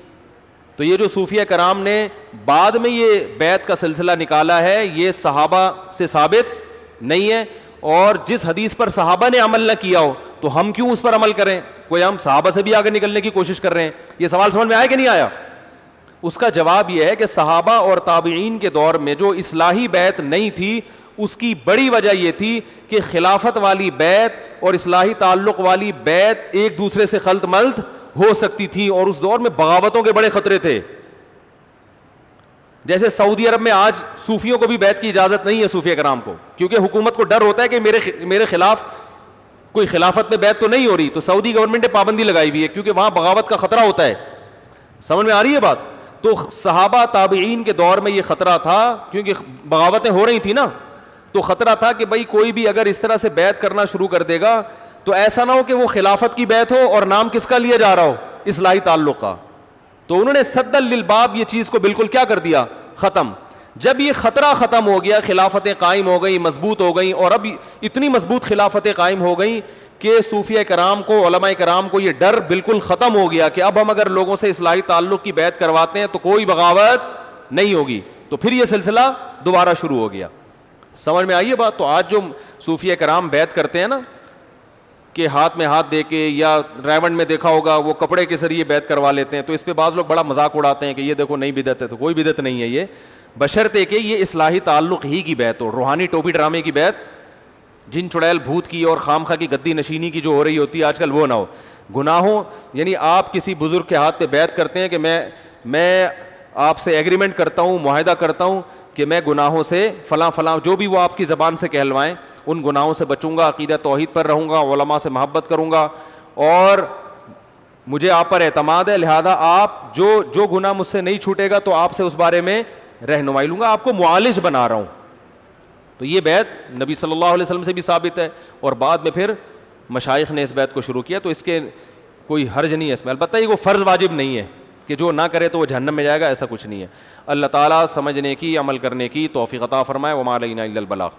تو یہ جو صوفیہ کرام نے بعد میں یہ بیعت کا سلسلہ نکالا ہے یہ صحابہ سے ثابت نہیں ہے, اور جس حدیث پر صحابہ نے عمل نہ کیا ہو تو ہم کیوں اس پر عمل کریں؟ کوئی ہم صحابہ سے بھی آگے نکلنے کی کوشش کر رہے ہیں. یہ سوال سمجھ میں آیا کہ نہیں آیا؟ اس کا جواب یہ ہے کہ صحابہ اور تابعین کے دور میں جو اصلاحی بیعت نہیں تھی اس کی بڑی وجہ یہ تھی کہ خلافت والی بیعت اور اصلاحی تعلق والی بیعت ایک دوسرے سے خلط ملط ہو سکتی تھی, اور اس دور میں بغاوتوں کے بڑے خطرے تھے. جیسے سعودی عرب میں آج صوفیوں کو بھی بیعت کی اجازت نہیں ہے صوفیہ کرام کو, کیونکہ حکومت کو ڈر ہوتا ہے کہ میرے خلاف کوئی خلافت میں بیعت تو نہیں ہو رہی, تو سعودی گورنمنٹ نے پابندی لگائی ہوئی ہے کیونکہ وہاں بغاوت کا خطرہ ہوتا ہے. سمجھ میں آ رہی ہے بات؟ تو صحابہ تابعین کے دور میں یہ خطرہ تھا کیونکہ بغاوتیں ہو رہی تھیں نا, تو خطرہ تھا کہ بھائی کوئی بھی اگر اس طرح سے بیعت کرنا شروع کر دے گا تو ایسا نہ ہو کہ وہ خلافت کی بیعت ہو اور نام کس کا لیا جا رہا ہو, اصلاحی تعلق کا. تو انہوں نے سد للباب یہ چیز کو بالکل کیا کر دیا, ختم. جب یہ خطرہ ختم ہو گیا, خلافتیں قائم ہو گئیں, مضبوط ہو گئیں, اور اب اتنی مضبوط خلافتیں قائم ہو گئیں کہ صوفیہ کرام کو, علماء کرام کو یہ ڈر بالکل ختم ہو گیا کہ اب ہم اگر لوگوں سے اصلاحی تعلق کی بیعت کرواتے ہیں تو کوئی بغاوت نہیں ہوگی. تو پھر یہ سلسلہ دوبارہ شروع ہو گیا. سمجھ میں آئیے بات؟ تو آج جو صوفیہ کرام بیعت کرتے ہیں نا کہ ہاتھ میں ہاتھ دے کے, یا ریونڈ میں دیکھا ہوگا وہ کپڑے کے ذریعے بیعت کروا لیتے ہیں, تو اس پہ بعض لوگ بڑا مذاق اڑاتے ہیں کہ یہ دیکھو نئی بدعت ہے. تو کوئی بدعت نہیں ہے یہ, بشرطے کہ یہ اصلاحی تعلق ہی کی بیعت ہو. روحانی ٹوپی ڈرامے کی بیعت, جن چڑیل بھوت کی اور خامخواہ کی گدی نشینی کی جو ہو رہی ہوتی ہے آج کل, وہ نہ ہو. گناہوں یعنی آپ کسی بزرگ کے ہاتھ پہ بیعت کرتے ہیں کہ میں آپ سے ایگریمنٹ کرتا ہوں, معاہدہ کرتا ہوں کہ میں گناہوں سے فلاں جو بھی وہ آپ کی زبان سے کہلوائیں ان گناہوں سے بچوں گا, عقیدہ توحید پر رہوں گا, علماء سے محبت کروں گا, اور مجھے آپ پر اعتماد ہے, لہذا آپ جو گناہ مجھ سے نہیں چھوٹے گا تو آپ سے اس بارے میں رہنمائی لوں گا, آپ کو معالج بنا رہا ہوں. تو یہ بیعت نبی صلی اللہ علیہ وسلم سے بھی ثابت ہے, اور بعد میں پھر مشائخ نے اس بیعت کو شروع کیا. تو اس کے کوئی حرج نہیں ہے اس میں. البتہ یہ کوئی فرض واجب نہیں ہے کہ جو نہ کرے تو وہ جہنم میں جائے گا, ایسا کچھ نہیں ہے. اللہ تعالیٰ سمجھنے کی, عمل کرنے کی توفیق عطا فرمائے. وما علینا الا البلاغ.